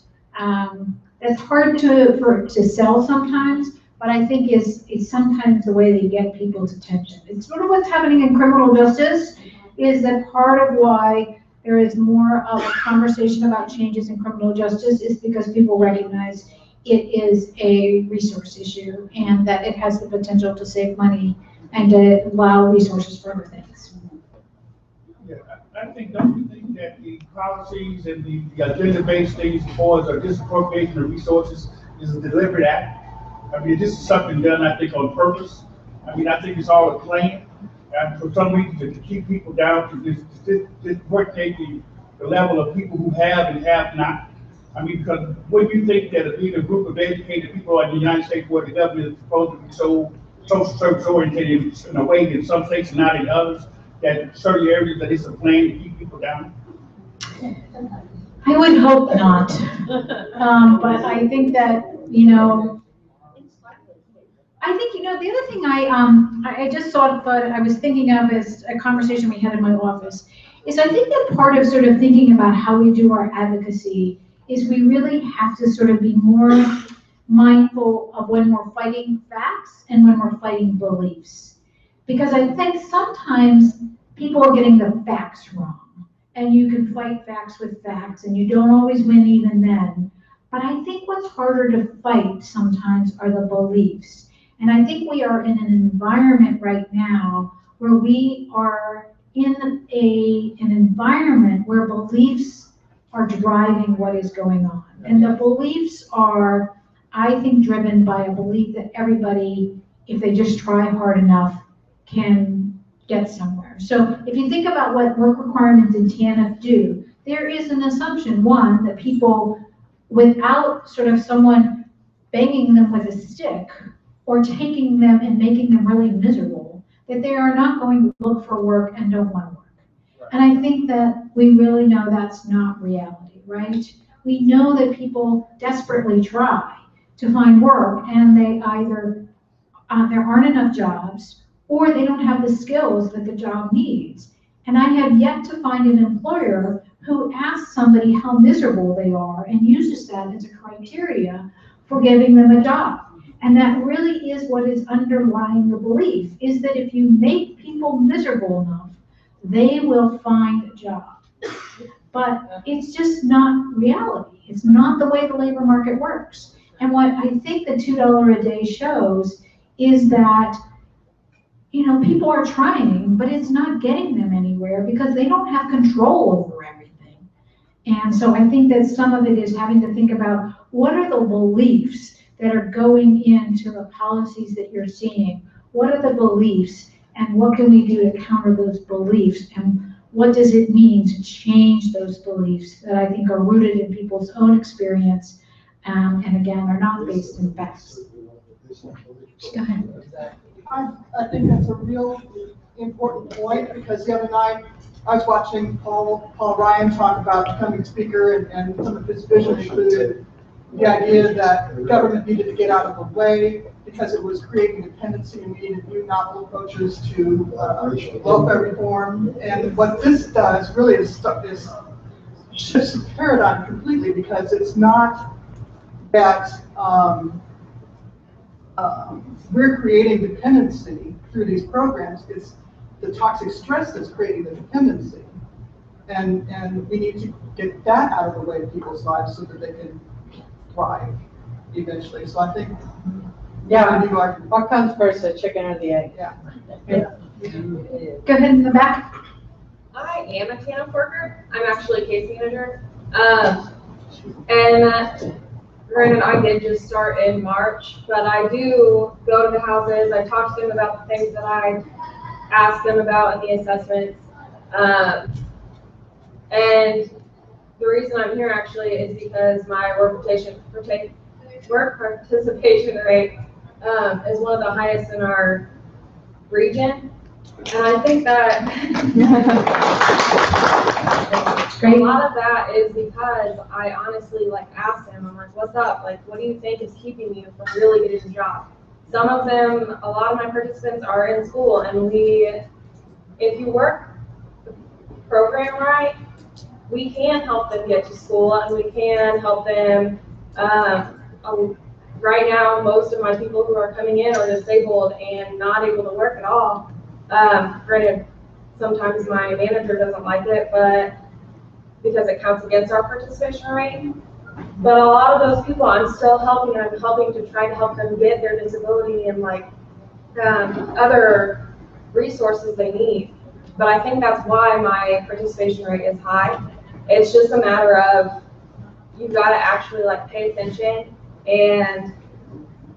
That's hard to sell sometimes, but I think is sometimes the way they get people's attention. It's sort of what's happening in criminal justice, is that part of why there is more of a conversation about changes in criminal justice is because people recognize it is a resource issue and that it has the potential to save money and to allow resources for other things. Yeah, I think, don't you think that the policies and the agenda-based things as far as a disappropriation of resources is a deliberate act? I mean, this is something done, I think, on purpose. I mean, I think it's all a plan. And for some reason, to keep people down, to disproportionate the level of people who have and have not. I mean, because when you think that being a group of educated people in the United States where the government is supposed to be so social service oriented in a way in some states and not in others, that certain areas that it's a plan to keep people down? I would hope not. But I think that, I think, the other thing I just thought I was thinking of is a conversation we had in my office, is I think that part of sort of thinking about how we do our advocacy is we really have to sort of be more mindful of when we're fighting facts and when we're fighting beliefs. Because I think sometimes people are getting the facts wrong. And you can fight facts with facts, and you don't always win even then. But I think what's harder to fight sometimes are the beliefs. And I think we are in an environment right now where we are in an environment where beliefs are driving what is going on. And the beliefs are, I think, driven by a belief that everybody, if they just try hard enough, can get somewhere. So if you think about what work requirements in TANF do, there is an assumption, one, that people, without sort of someone banging them with a stick or taking them and making them really miserable, that they are not going to look for work and don't want to work. And I think that we really know that's not reality, right? We know that people desperately try to find work and they either, there aren't enough jobs or they don't have the skills that the job needs. And I have yet to find an employer who asks somebody how miserable they are and uses that as a criteria for giving them a job. And that really is what is underlying the belief, is that if you make people miserable enough, they will find a job. But it's just not reality. It's not the way the labor market works. And what I think the $2 a day shows is that, people are trying, but it's not getting them anywhere because they don't have control over everything. And so I think that some of it is having to think about what are the beliefs that are going into the policies that you're seeing? What are the beliefs and what can we do to counter those beliefs? And what does it mean to change those beliefs that I think are rooted in people's own experience and again, are not based in facts? Go ahead. I think that's a real important point because the other night I was watching Paul Ryan talk about becoming speaker and some of his vision included the idea that government needed to get out of the way because it was creating dependency and we needed new novel approaches to welfare reform. And what this does really is shifts the paradigm completely because it's not that we're creating dependency through these programs, it's the toxic stress that's creating the dependency. And we need to get that out of the way of people's lives so that they can thrive eventually. So I think, what comes first, the chicken or the egg? Yeah. Go ahead in the back. I am a TANF worker. I'm actually a case manager. Granted, I did just start in March, but I do go to the houses. I talk to them about the things that I ask them about in the assessments. And the reason I'm here actually is because my work participation rate is one of the highest in our region. And I think that a lot of that is because I honestly asked them, I'm like, what's up? What do you think is keeping you from really getting a job? Some of them, a lot of my participants are in school and if you work the program right, we can help them get to school and we can help them. Right now, most of my people who are coming in are disabled and not able to work at all. Granted, sometimes my manager doesn't like it, but because it counts against our participation rate. But a lot of those people I'm still helping, and I'm helping to try to help them get their disability and other resources they need. But I think that's why my participation rate is high. It's just a matter of you've got to actually pay attention and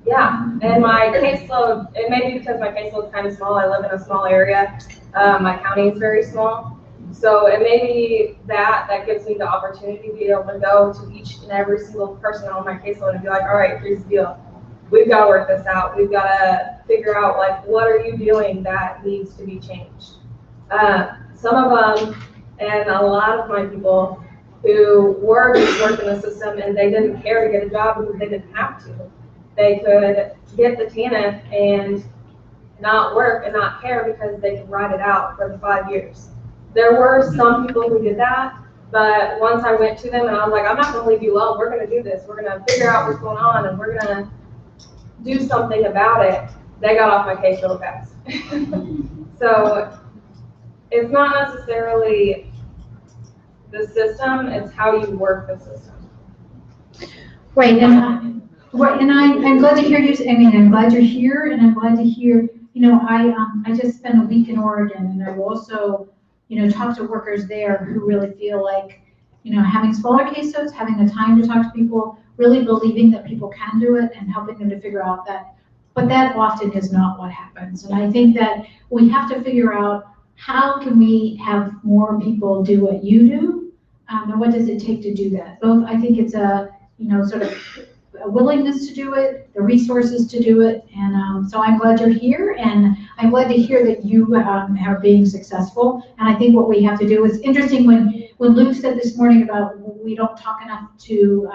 and my caseload, it may be because my caseload is kind of small. I live in a small area. My county is very small. So it may be that gives me the opportunity to be able to go to each and every single person on my caseload and be like, all right, here's the deal. We've got to work this out. We've got to figure out what are you doing that needs to be changed. Some of them, and a lot of my people who were just working the system and they didn't care to get a job because they didn't have to. They could get the TANF and not work and not care because they could ride it out for the 5 years. There were some people who did that, but once I went to them and I was like, I'm not going to leave you alone. We're going to do this. We're going to figure out what's going on and we're going to do something about it. They got off my case real fast. So it's not necessarily the system, it's how you work the system. Right, and I'm glad to hear you. I'm glad you're here, and I'm glad to hear. I just spent a week in Oregon, and I've also, talked to workers there who really feel like, having smaller caseloads, having the time to talk to people, really believing that people can do it, and helping them to figure out that. But that often is not what happens, and I think that we have to figure out how can we have more people do what you do, and what does it take to do that? Both, I think it's a sort of a willingness to do it, the resources to do it, and so I'm glad you're here, and I'm glad to hear that you are being successful. And I think what we have to do is interesting when Luke said this morning about we don't talk enough to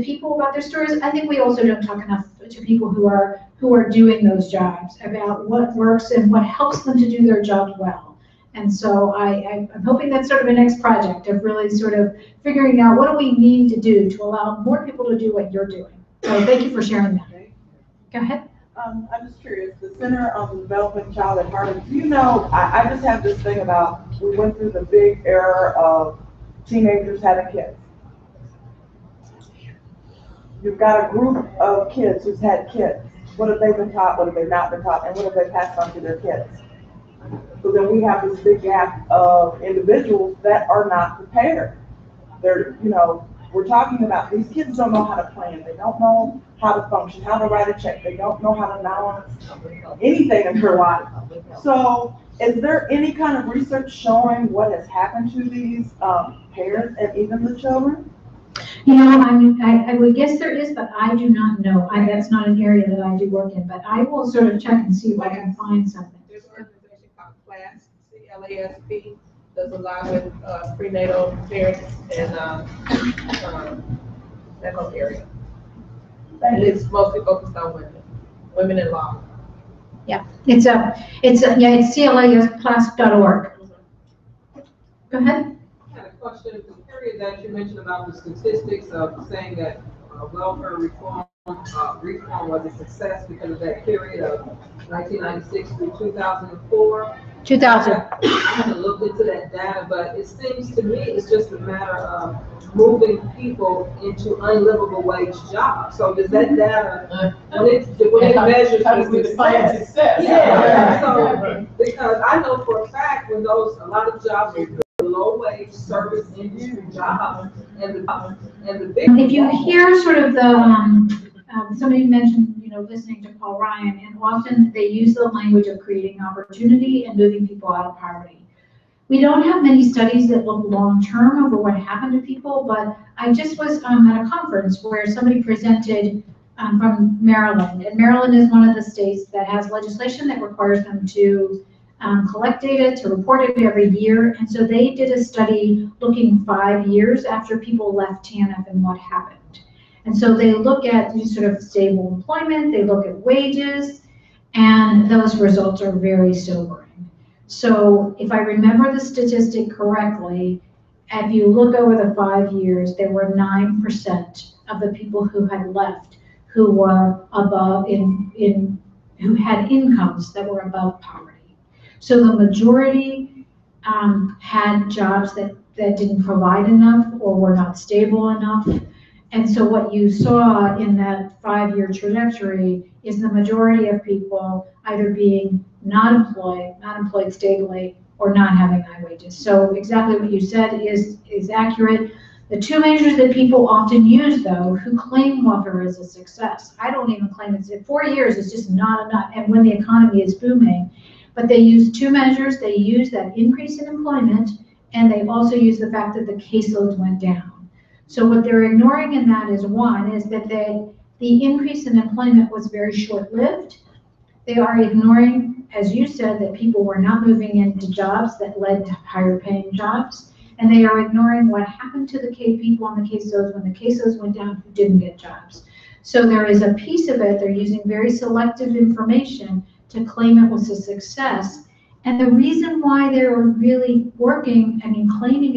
people about their stories. I think we also don't talk enough to people who are doing those jobs about what works and what helps them to do their job well. And so I'm hoping that's sort of a next project of really sort of figuring out what do we need to do to allow more people to do what you're doing. So thank you for sharing that. Go ahead. I'm just curious, the Center on Developing Child at Heart, you know, I just have this thing about, we went through the big era of teenagers having kids. You've got a group of kids who's had kids. What have they been taught? What have they not been taught? And what have they passed on to their kids? So then we have this big gap of individuals that are not prepared. They're, you know, we're talking about these kids don't know how to plan. They don't know how to function, how to write a check. They don't know how to balance anything in their life. So is there any kind of research showing what has happened to these parents and even the children? You know, I mean, I would guess there is, but I do not know. That's not an area that I do work in, but I will sort of check and see if I can find something. There's an organization called CLASP, C-L-A-S-P, does a lot with prenatal parents and that whole area. And it's mostly focused on women in law. Yeah, it's clasp.org. Go ahead. I had a question. The period that you mentioned about the statistics of saying that welfare reform was a success because of that period of 1996 through 2004. 2000. I haven't looked into that data, but it seems to me it's just a matter of moving people into unlivable wage jobs. So does that data, when it measures success? Yeah. So, because I know for a fact when a lot of jobs are low wage service industry jobs, and the big. If you hear sort of the, somebody mentioned, you know, listening to Paul Ryan, and often they use the language of creating opportunity and moving people out of poverty. We don't have many studies that look long-term over what happened to people, but I just was at a conference where somebody presented from Maryland, and Maryland is one of the states that has legislation that requires them to collect data, to report it every year, and so they did a study looking 5 years after people left TANF and what happened. And so they look at these sort of stable employment, they look at wages, and those results are very sobering. So if I remember the statistic correctly, if you look over the 5 years, there were 9% of the people who had left who were above who had incomes that were above poverty. So the majority had jobs that didn't provide enough or were not stable enough. And so what you saw in that 5-year trajectory is the majority of people either being not employed stably, or not having high wages. So exactly what you said is accurate. The two measures that people often use, though, who claim welfare as a success, I don't even claim it's 4 years is just not enough, and when the economy is booming, but they use two measures. They use that increase in employment, and they also use the fact that the caseloads went down. So what they're ignoring in that is that the increase in employment was very short-lived. They are ignoring, as you said, that people were not moving into jobs that led to higher paying jobs. And they are ignoring what happened to the people on the caseloads when the caseloads went down who didn't get jobs. So there is a piece of it, they're using very selective information to claim it was a success. And the reason why they're really claiming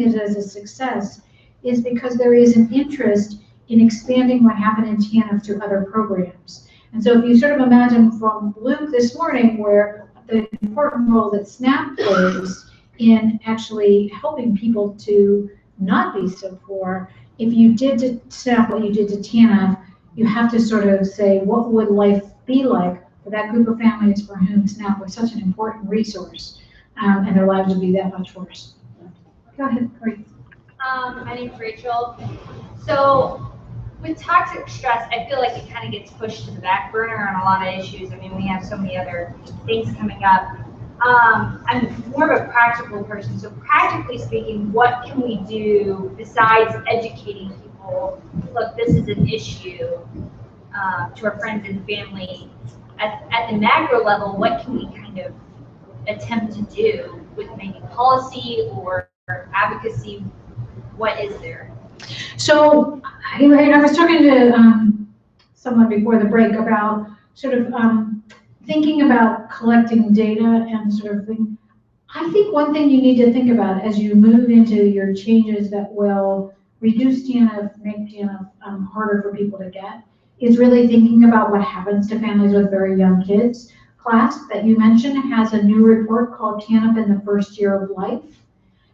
it as a success is because there is an interest in expanding what happened in TANF to other programs. And so if you sort of imagine from Luke this morning, where the important role that SNAP plays in actually helping people to not be so poor, if you did to SNAP what you did to TANF, you have to sort of say, what would life be like for that group of families for whom SNAP was such an important resource, and their lives would be that much worse. Go ahead, Corey. My name's Rachel. So with toxic stress, I feel like it kind of gets pushed to the back burner on a lot of issues. I mean, we have so many other things coming up. I'm more of a practical person. So practically speaking, what can we do besides educating people example, look, this is an issue to our friends and family. At the macro level, what can we kind of attempt to do with maybe policy or advocacy? What is there? So I was talking to someone before the break about sort of thinking about collecting data and sort of thing. I think one thing you need to think about as you move into your changes that will reduce TNF, make TNF harder for people to get, is really thinking about what happens to families with very young kids. CLASP that you mentioned has a new report called TNF in the First Year of Life.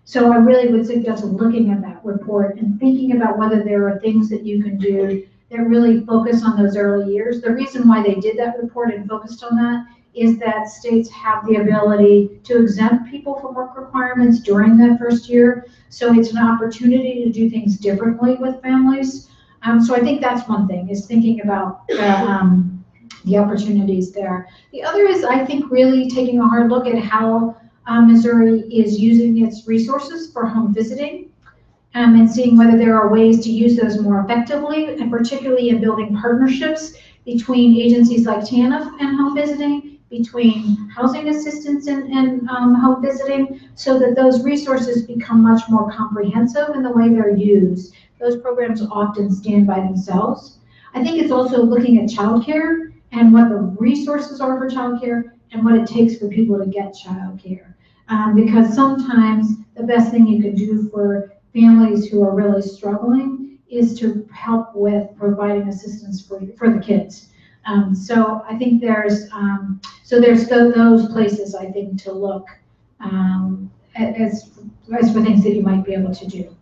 So I really would suggest looking at that report and thinking about whether there are things that you can do that really focus on those early years. The reason why they did that report and focused on that is that states have the ability to exempt people from work requirements during that first year. So it's an opportunity to do things differently with families. So I think that's one thing, is thinking about the opportunities there. The other is, I think, really taking a hard look at how Missouri is using its resources for home visiting, and seeing whether there are ways to use those more effectively, and particularly in building partnerships between agencies like TANF and home visiting, between housing assistance and home visiting, so that those resources become much more comprehensive in the way they're used. Those programs often stand by themselves. I think it's also looking at childcare and what the resources are for childcare and what it takes for people to get childcare. Because sometimes the best thing you can do for families who are really struggling is to help with providing assistance for the kids. So I think there's those places, I think, to look as for things that you might be able to do.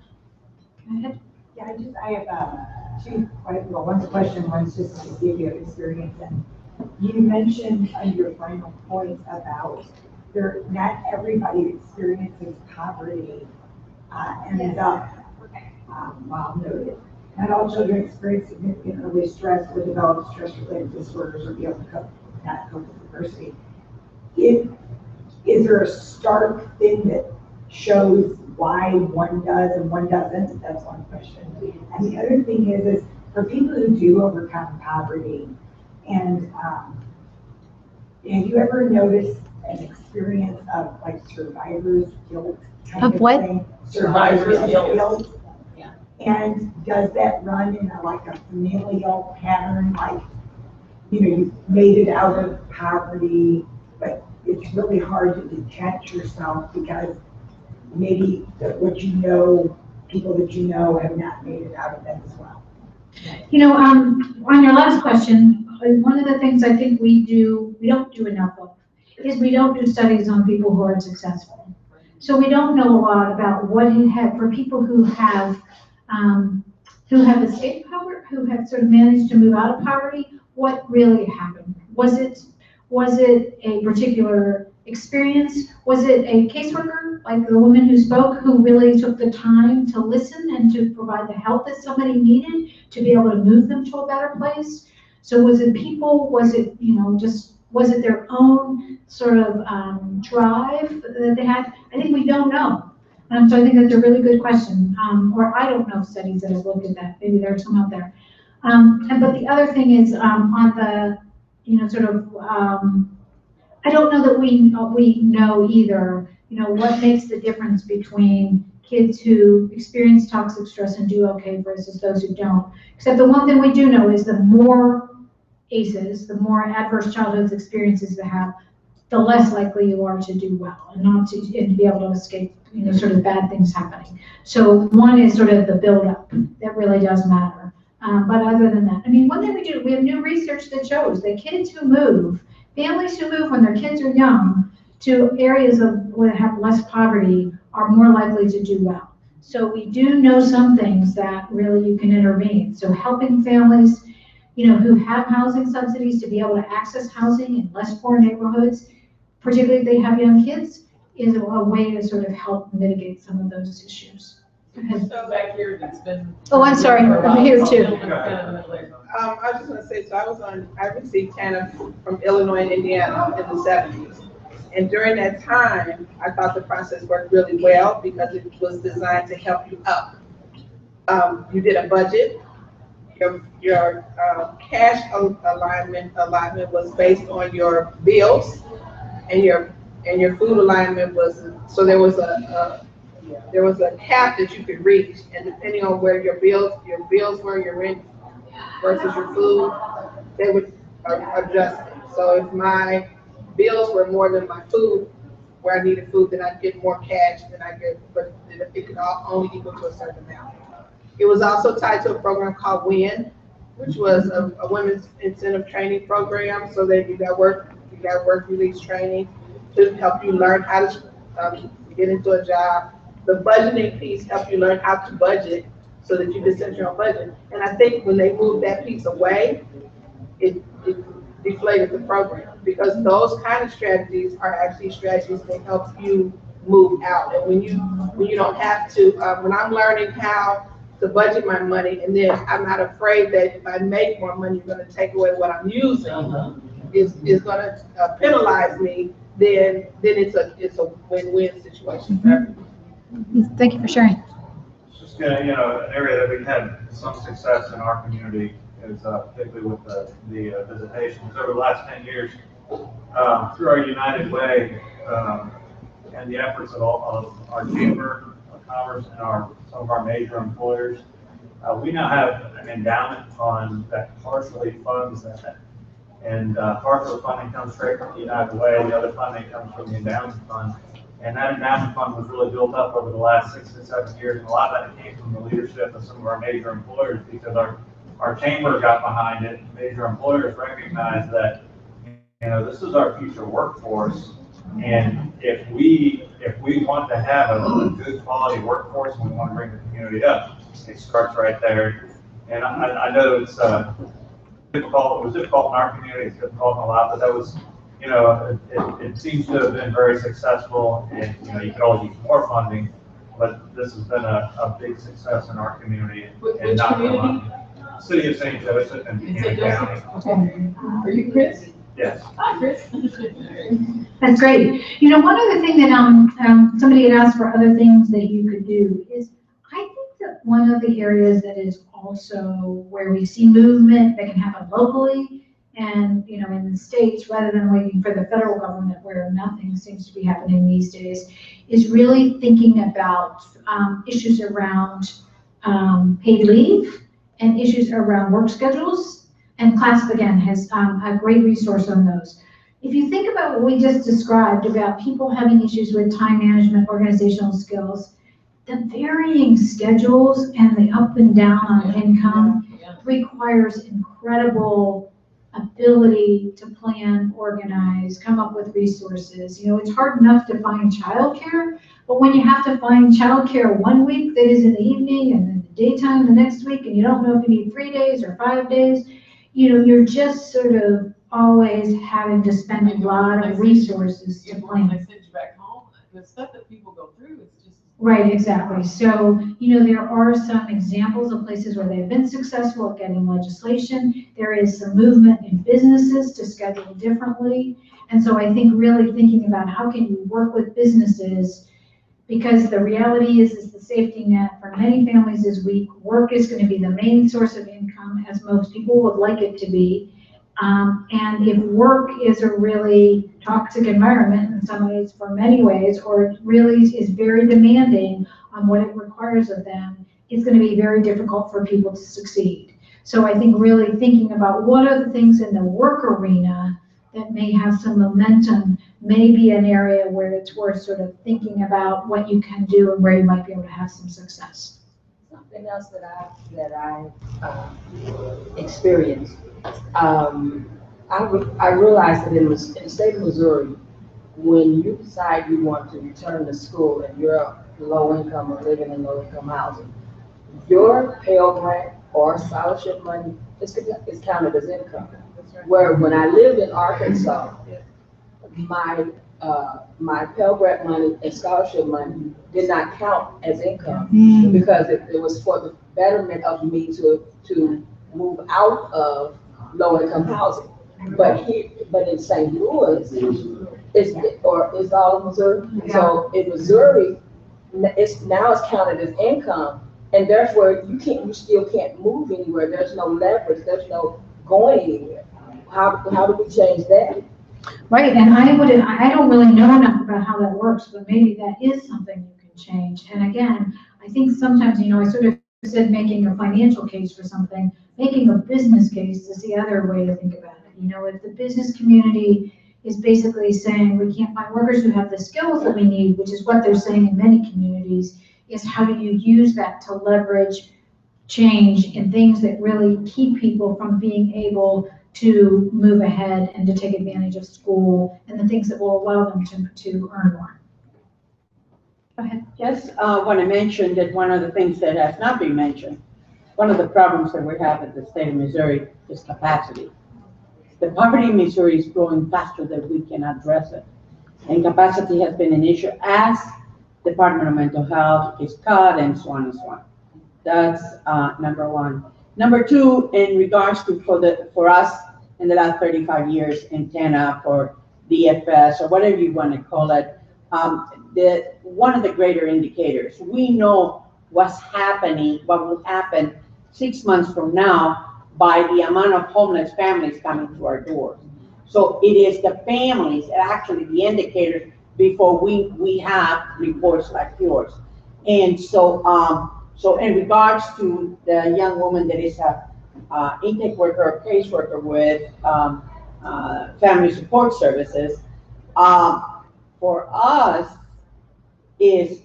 Go ahead. Yeah, I have two, one's a question, one's just to see if you have experience. And you mentioned on your final point about not everybody experiences poverty ends up well noted. Not all children experience significant early stress or develop stress-related disorders or be able to not cope with adversity. Is there a stark thing that shows why one does and one doesn't? That's one question. And the other thing is for people who do overcome poverty, and have you ever noticed an experience of like survivor's guilt kind of what? thing? Survivor's guilt. Yeah. And does that run in a familial pattern, like, you made it out of poverty, but it's really hard to detach yourself because maybe people that you know have not made it out of that as well. On your last question, one of the things I think we don't do enough of, is we don't do studies on people who are successful. So we don't know a lot about what it had for people who have escaped poverty, who have sort of managed to move out of poverty. What really happened? Was it a particular experience? Was it a caseworker, like the woman who spoke, who really took the time to listen and to provide the help that somebody needed to be able to move them to a better place? So was it people? Was it, was it their own sort of drive that they had? I think we don't know. So I think that's a really good question. Or I don't know studies that have looked at that. Maybe there's some out there. But the other thing is on the, I don't know that we know either, what makes the difference between kids who experience toxic stress and do okay versus those who don't. Except the one thing we do know is the more ACEs, the more adverse childhood experiences they have, the less likely you are to do well and to be able to escape, sort of bad things happening. So one is sort of the buildup that really does matter. But other than that, one thing we have new research that shows that kids who move, families who move when their kids are young to areas where they have less poverty are more likely to do well. So we do know some things that really you can intervene. So helping families, who have housing subsidies to be able to access housing in less poor neighborhoods, particularly if they have young kids, is a way to sort of help mitigate some of those issues. So back here, it's been. Oh, I'm sorry, I'm here too. I was just gonna say, so I received TANF from Illinois and Indiana in the 70s. And during that time, I thought the process worked really well because it was designed to help you up. You did a budget. Your cash alignment was based on your bills, and your food alignment was, so there was a cap that you could reach, and depending on where your bills were, your rent versus your food, they would adjust it. So if my bills were more than my food, where I needed food, then I'd get more cash than I get, but it could only equal to a certain amount. It was also tied to a program called WIN, which was a women's incentive training program. So that you got work release training to help you learn how to get into a job. The budgeting piece helped you learn how to budget so that you can set your own budget. And I think when they moved that piece away, it deflated the program, because those kind of strategies are actually strategies that help you move out. And when you don't have to, when I'm learning how to budget my money, and then I'm not afraid that if I make more money, you're going to take away what I'm using, is going to penalize me, then it's a win-win situation for everyone. Thank you for sharing. Just an area that we've had some success in our community is particularly with the visitations over the last 10 years through our United Way and the efforts of our Chamber of Commerce and some of our major employers. We now have an endowment fund that partially funds that. And part of the funding comes straight from the United Way, the other funding comes from the endowment fund. And that endowment fund was really built up over the last 6 to 7 years, and a lot of that came from the leadership of some of our major employers, because our chamber got behind it. Major employers recognize that, this is our future workforce, and if we want to have a good quality workforce and we want to bring the community up, it starts right there. And I know it's difficult. It was difficult in our community. It's difficult in a lot, but that was, it seems to have been very successful. And you could always use more funding, but this has been a big success in our community. Which community? City of St. Joseph and Buchanan County. Okay. Are you Chris? Yes. Hi, Chris. That's great. One other thing that somebody had asked for other things that you could do is, I think that one of the areas that is also where we see movement that can happen locally and, in the states, rather than waiting for the federal government where nothing seems to be happening these days, is really thinking about issues around paid leave and issues around work schedules. And CLASP, again, has a great resource on those. If you think about what we just described about people having issues with time management, organizational skills, the varying schedules and the up and down on income requires incredible ability to plan, organize, come up with resources. It's hard enough to find childcare, but when you have to find childcare one week that is in the evening and in the daytime the next week, and you don't know if you need 3 days or 5 days, you're just sort of always having to spend a lot of resources to plan. They send you back home. The stuff that people go through is just. Right, exactly. So, there are some examples of places where they've been successful at getting legislation. There is some movement in businesses to schedule differently. And so I think really thinking about how can you work with businesses, because the reality is the safety net for many families is weak. Work is going to be the main source of income, as most people would like it to be. And if work is a really toxic environment in some ways, for many ways, or it really is very demanding on what it requires of them, it's going to be very difficult for people to succeed. So I think really thinking about what are the things in the work arena that may have some momentum may be an area where it's worth sort of thinking about what you can do and where you might be able to have some success. Something else that I experienced. I realized that in the state of Missouri, when you decide you want to return to school and you're low income or living in low income housing, your Pell Grant or scholarship money is counted as income. Where when I lived in Arkansas, my Pell Grant money and scholarship money did not count as income because it was for the betterment of me to move out of low income housing. But in St. Louis, it's all of Missouri. So in Missouri, it's counted as income, And therefore, you still can't move anywhere. There's no leverage, there's no going anywhere. How do we change that? Right, and I don't really know enough about how that works, but maybe that is something you can change. And again, I think sometimes, I sort of said making a financial case for something, making a business case is the other way to think about it. If the business community is basically saying we can't find workers who have the skills that we need, which is what they're saying in many communities, is how do you use that to leverage change in things that really keep people from being able to move ahead and to take advantage of school and the things that will allow them to earn more. Go ahead. Just want to mention that one of the things that has not been mentioned, one of the problems that we have at the state of Missouri is capacity. The poverty in Missouri is growing faster than we can address it. And capacity has been an issue as Department of Mental Health is cut and so on and so on. That's number one. Number two, in regards to for us in the last 35 years in TANF or DFS or whatever you want to call it, one of the greater indicators, we know what's happening, what will happen 6 months from now by the amount of homeless families coming to our doors. So it is the families, actually the indicators, before we have reports like yours. And so in regards to the young woman that is a intake worker or caseworker with family support services, for us is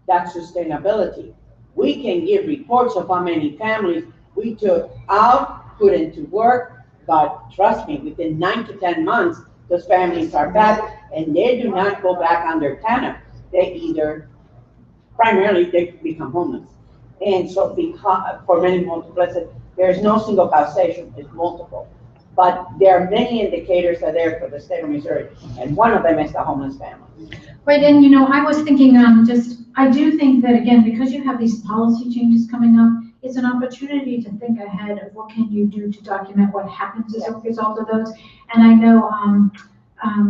that sustainability. We can give reports of how many families we took out, put into work, but trust me, within 9 to 10 months, those families are back and they do not go back under TANF. They primarily they become homeless. And so for many multiplicities, there's no single causation, it's multiple. But there are many indicators that are there for the state of Missouri, and one of them is the homeless family. Right, and I was thinking I do think that again, because you have these policy changes coming up, it's an opportunity to think ahead of what can you do to document what happens as a result of those. And I know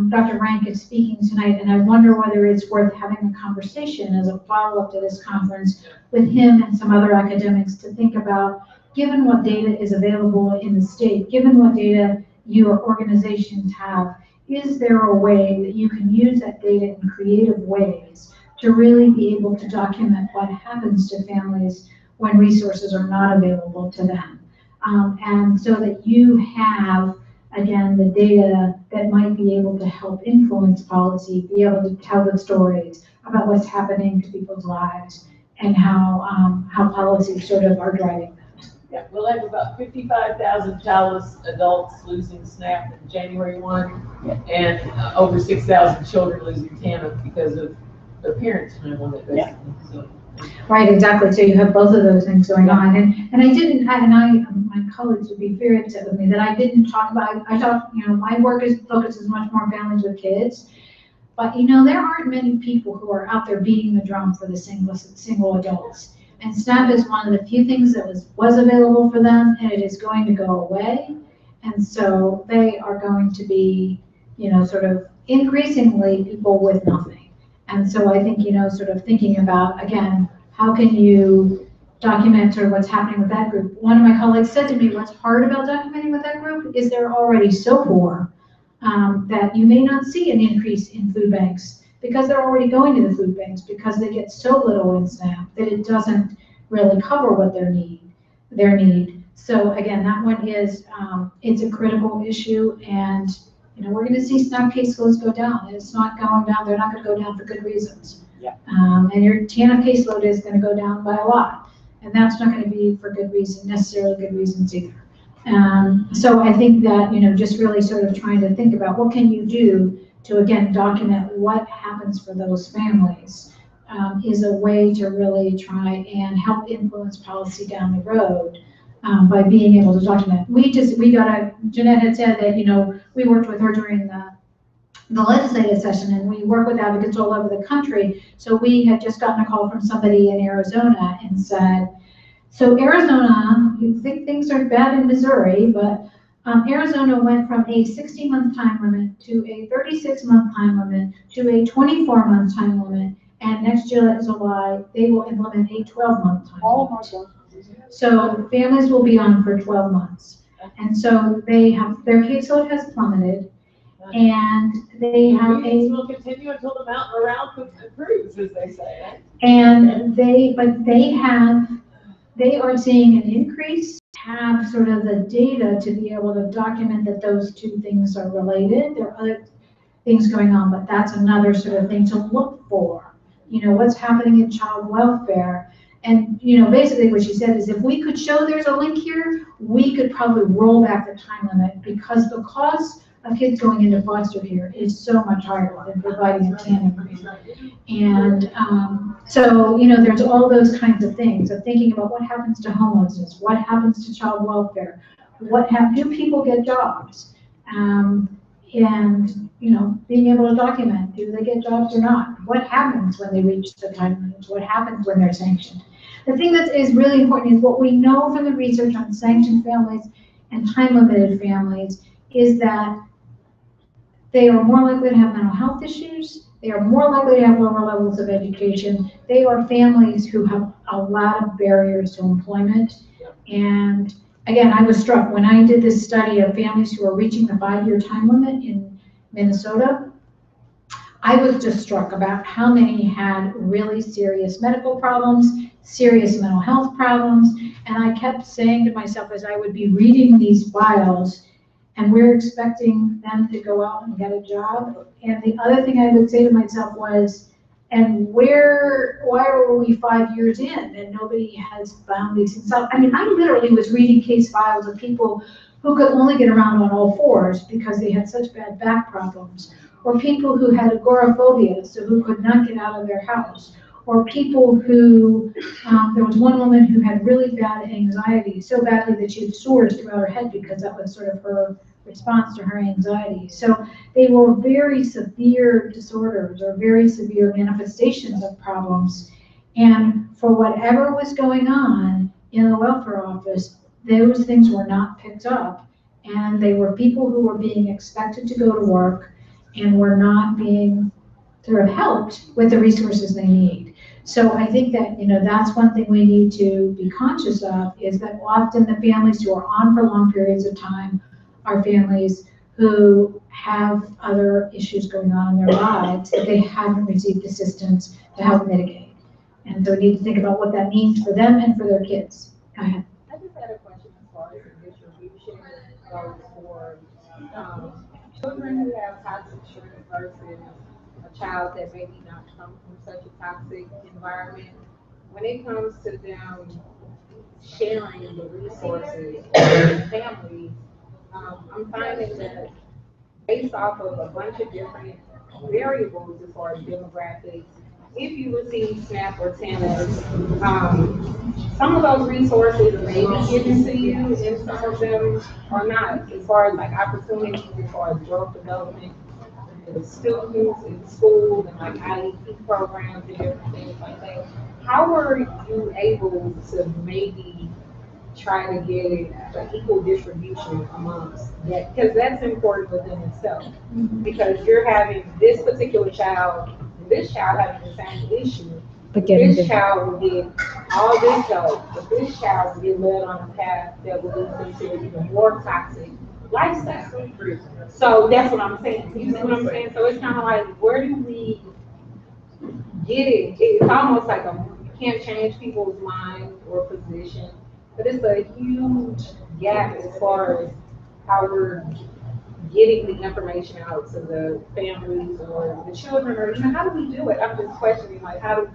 Dr. Rank is speaking tonight, and I wonder whether it's worth having a conversation as a follow-up to this conference with him and some other academics to think about, given what data is available in the state, given what data your organizations have, is there a way that you can use that data in creative ways to really be able to document what happens to families when resources are not available to them? And so that you have, again, the data that might be able to help influence policy, be able to tell the stories about what's happening to people's lives and how policies sort of are driving that. Yeah, we'll have about 55,000 childless adults losing SNAP in January 1, and over 6,000 children losing TANF because of their parents doing it, basically. So. Right, exactly. So you have both of those things going on, and my colleagues would be very upset with me that I didn't talk about. I thought my work focuses much more on families with kids, but there aren't many people who are out there beating the drum for the single adults. And SNAP is one of the few things that was available for them, and it is going to go away. And so they are going to be, sort of increasingly people with nothing. And so I think, sort of thinking about, again, how can you document sort of what's happening with that group? One of my colleagues said to me, what's hard about documenting with that group is they're already so poor that you may not see an increase in food banks because they're already going to the food banks because they get so little in SNAP that it doesn't really cover what their need. So again, that one is, it's a critical issue, and we're going to see SNAP caseloads go down. It's not going down. They're not going to go down for good reasons. Yeah. And your TANF caseload is going to go down by a lot, and that's not going to be for necessarily good reasons either. So I think that, just really sort of trying to think about what can you do to, again, document what happens for those families is a way to really try and help influence policy down the road by being able to document. Jeanette had said that, we worked with her during the legislative session, and we work with advocates all over the country. So we had just gotten a call from somebody in Arizona and said, so Arizona, you think things are bad in Missouri, but Arizona went from a 60-month time limit to a 36-month time limit to a 24-month time limit, And next July, they will implement a 12-month time Oh, limit. my God. So families will be on for 12 months. And so they have, their caseload has plummeted, and they have Meetings a, will continue until the mountain around approves, as they say, right? and they are seeing an increase, have sort of the data to be able to document that those two things are related. There are other things going on, but that's another sort of thing to look for. You know, what's happening in child welfare. And, you know, basically what she said is if we could show there's a link here, we could probably roll back the time limit because the cost of kids going into foster care is so much higher than providing a tandem. And so, you know, there's all those kinds of things of thinking about what happens to homelessness, what happens to child welfare, do people get jobs? And, you know, being able to document, do they get jobs or not? What happens when they reach the time limits? What happens when they're sanctioned? The thing that is really important is what we know from the research on sanctioned families and time-limited families is that they are more likely to have mental health issues. They are more likely to have lower levels of education. They are families who have a lot of barriers to employment. And again, I was struck when I did this study of families who are reaching the 5-year time limit in Minnesota. I was just struck about how many had really serious medical problems, serious mental health problems. And I kept saying to myself as I would be reading these files, and we're expecting them to go out and get a job. And the other thing I would say to myself was, and why are we 5 years in and nobody has found these things out? I mean, I literally was reading case files of people who could only get around on all fours because they had such bad back problems, or people who had agoraphobia, so who could not get out of their house, or people who, there was one woman who had really bad anxiety, so badly that she had sores throughout her head because that was sort of her response to her anxiety. So they were very severe disorders or very severe manifestations of problems. And for whatever was going on in the welfare office, those things were not picked up. And they were people who were being expected to go to work and were not being sort of helped with the resources they need. So I think that, you know, that's one thing we need to be conscious of, is that often the families who are on for long periods of time are families who have other issues going on in their lives that they haven't received assistance to help mitigate. And so we need to think about what that means for them and for their kids. Go ahead. I just had a question as far as the distribution goes for children who have toxic stress versus a child that maybe not come from such a toxic environment. When it comes to them sharing the resources with families, I'm finding that based off of a bunch of different variables as far as demographics, if you receive SNAP or TANF, some of those resources may be given to you and some of them are not, as far as like opportunities, as far as growth development, the students in school and like IEP programs and different things like that. How are you able to maybe try to get an equal distribution amongst that? Because that's important within itself. Because you're having this particular child, and this child having the same issue, but this child will get all this help, but this child will get led on a path that will lead them to an even more toxic lifestyle. So that's what I'm saying. You see what I'm saying? So it's kind of like, where do we get it? It's almost like you can't change people's mind or position, but it's a huge gap as far as how we're getting the information out to the families or the children, or even how do we do it? I'm just questioning, like, how do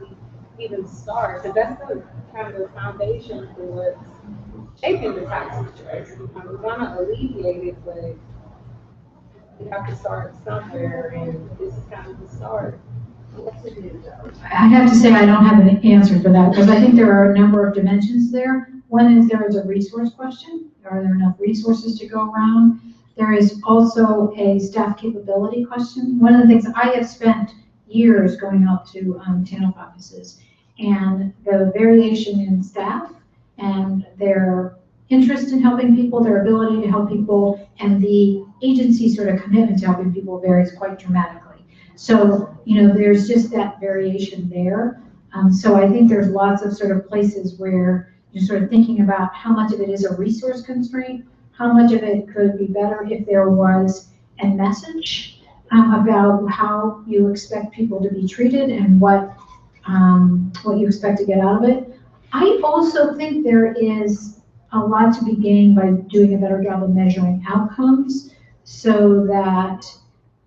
we even start? Because that's the kind of the foundation for what's shaping the toxic stress. We want to alleviate it, but we have to start somewhere, and this is kind of the start. I have to say I don't have an answer for that because I think there are a number of dimensions there. One is there is a resource question. Are there enough resources to go around? There is also a staff capability question. One of the things I have spent years going out to TANF offices, and the variation in staff and their interest in helping people, their ability to help people, and the agency sort of commitment to helping people varies quite dramatically. So, there's just that variation there. So I think there's lots of sort of places where you're sort of thinking about how much of it is a resource constraint, how much of it could be better if there was a message about how you expect people to be treated and what you expect to get out of it. I also think there is a lot to be gained by doing a better job of measuring outcomes so that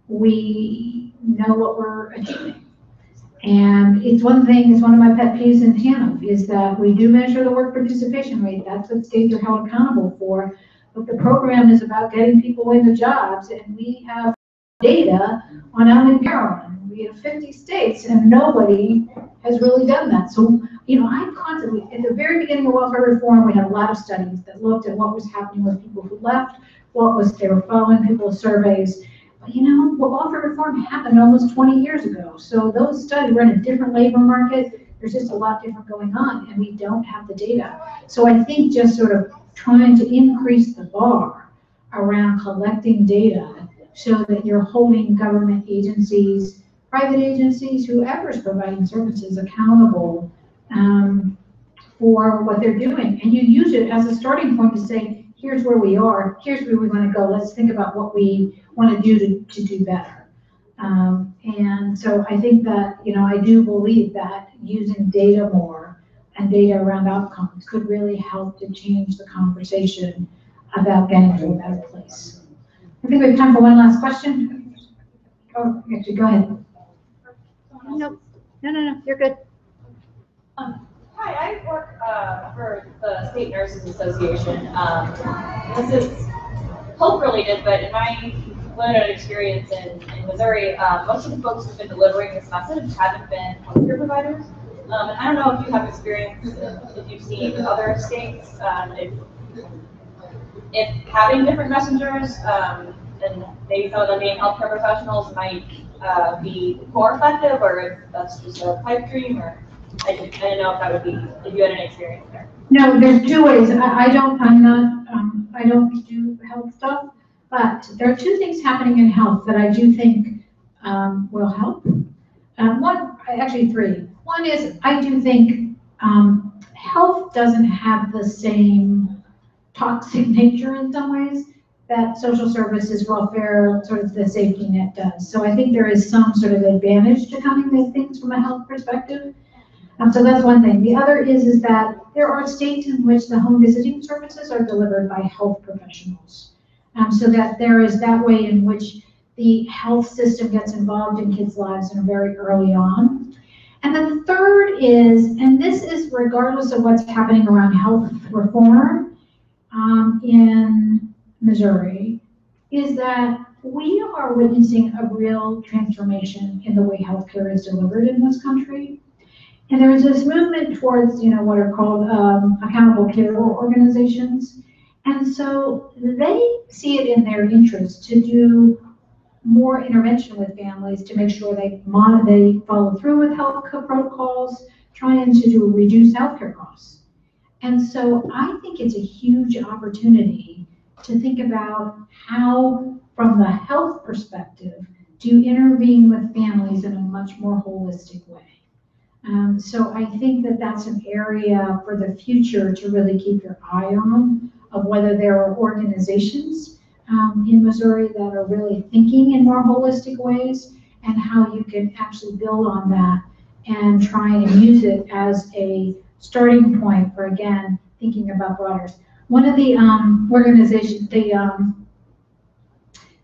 we know what we're achieving. And it's one of my pet peeves in TANF is that we do measure the work participation rate. That's what states are held accountable for. But the program is about getting people into jobs, and we have data on how many are. We have 50 states, and nobody has really done that. So, I constantly, at the very beginning of welfare reform, we had a lot of studies that looked at what was happening with people who left, they were following people's surveys. But welfare reform happened almost 20 years ago. So those studies, we're in a different labor market. There's just a lot different going on, and we don't have the data. So I think just sort of trying to increase the bar around collecting data so that you're holding government agencies, private agencies, whoever's providing services accountable for what they're doing. And you use it as a starting point to say, here's where we are, here's where we want to go, let's think about what we want to do to do better. And so I think that, I do believe that using data more and data around outcomes could really help to change the conversation about getting to a better place. I think we have time for one last question. Oh, actually, go ahead. No, you're good. Hi, I work for the State Nurses Association. This is health related, but in my limited experience in Missouri, most of the folks who've been delivering this message haven't been healthcare providers. And I don't know if you have experience, if you've seen other states, if having different messengers and maybe some of them being healthcare professionals might be more effective, or if that's just a pipe dream, or I didn't know if that would be, if you had any experience there. No, there's two ways. I don't do health stuff, but there are two things happening in health that I do think will help. Actually three. One is I do think health doesn't have the same toxic nature in some ways that social services, welfare, sort of the safety net does. So I think there is some sort of advantage to coming at things from a health perspective. So that's one thing. The other is that there are states in which the home visiting services are delivered by health professionals. So that there is that way in which the health system gets involved in kids' lives very early on. And then the third is, and this is regardless of what's happening around health reform in Missouri, is that we are witnessing a real transformation in the way healthcare is delivered in this country. And there is this movement towards, what are called accountable care organizations. And so they see it in their interest to do more intervention with families to make sure they follow through with health protocols, trying to reduce healthcare costs. And so I think it's a huge opportunity to think about how, from the health perspective, do you intervene with families in a much more holistic way. So I think that that's an area for the future to really keep your eye on, of whether there are organizations in Missouri that are really thinking in more holistic ways, and how you can actually build on that and try and use it as a starting point for, again, thinking about broader. One of the organizations, the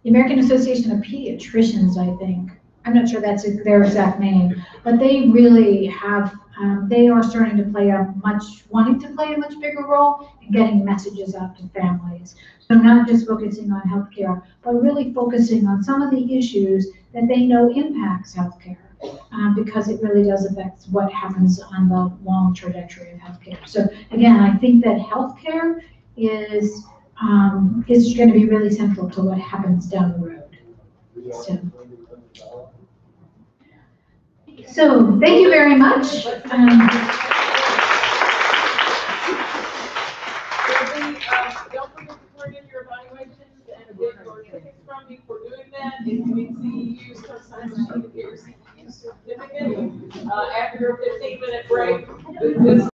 American Association of Pediatricians, I think, I'm not sure that's their exact name, but they really have, they are starting to wanting to play a much bigger role in getting messages out to families. So not just focusing on healthcare, but really focusing on some of the issues that they know impacts healthcare, because it really does affect what happens on the long trajectory of healthcare. So again, I think that healthcare is going to be really central to what happens down the road. So thank you very much. Don't forget to turn in your evaluations and get your tickets from me for doing that. that, if you need CEUs, come sign the sheet, get your CEU certificate. After a 15-minute break, this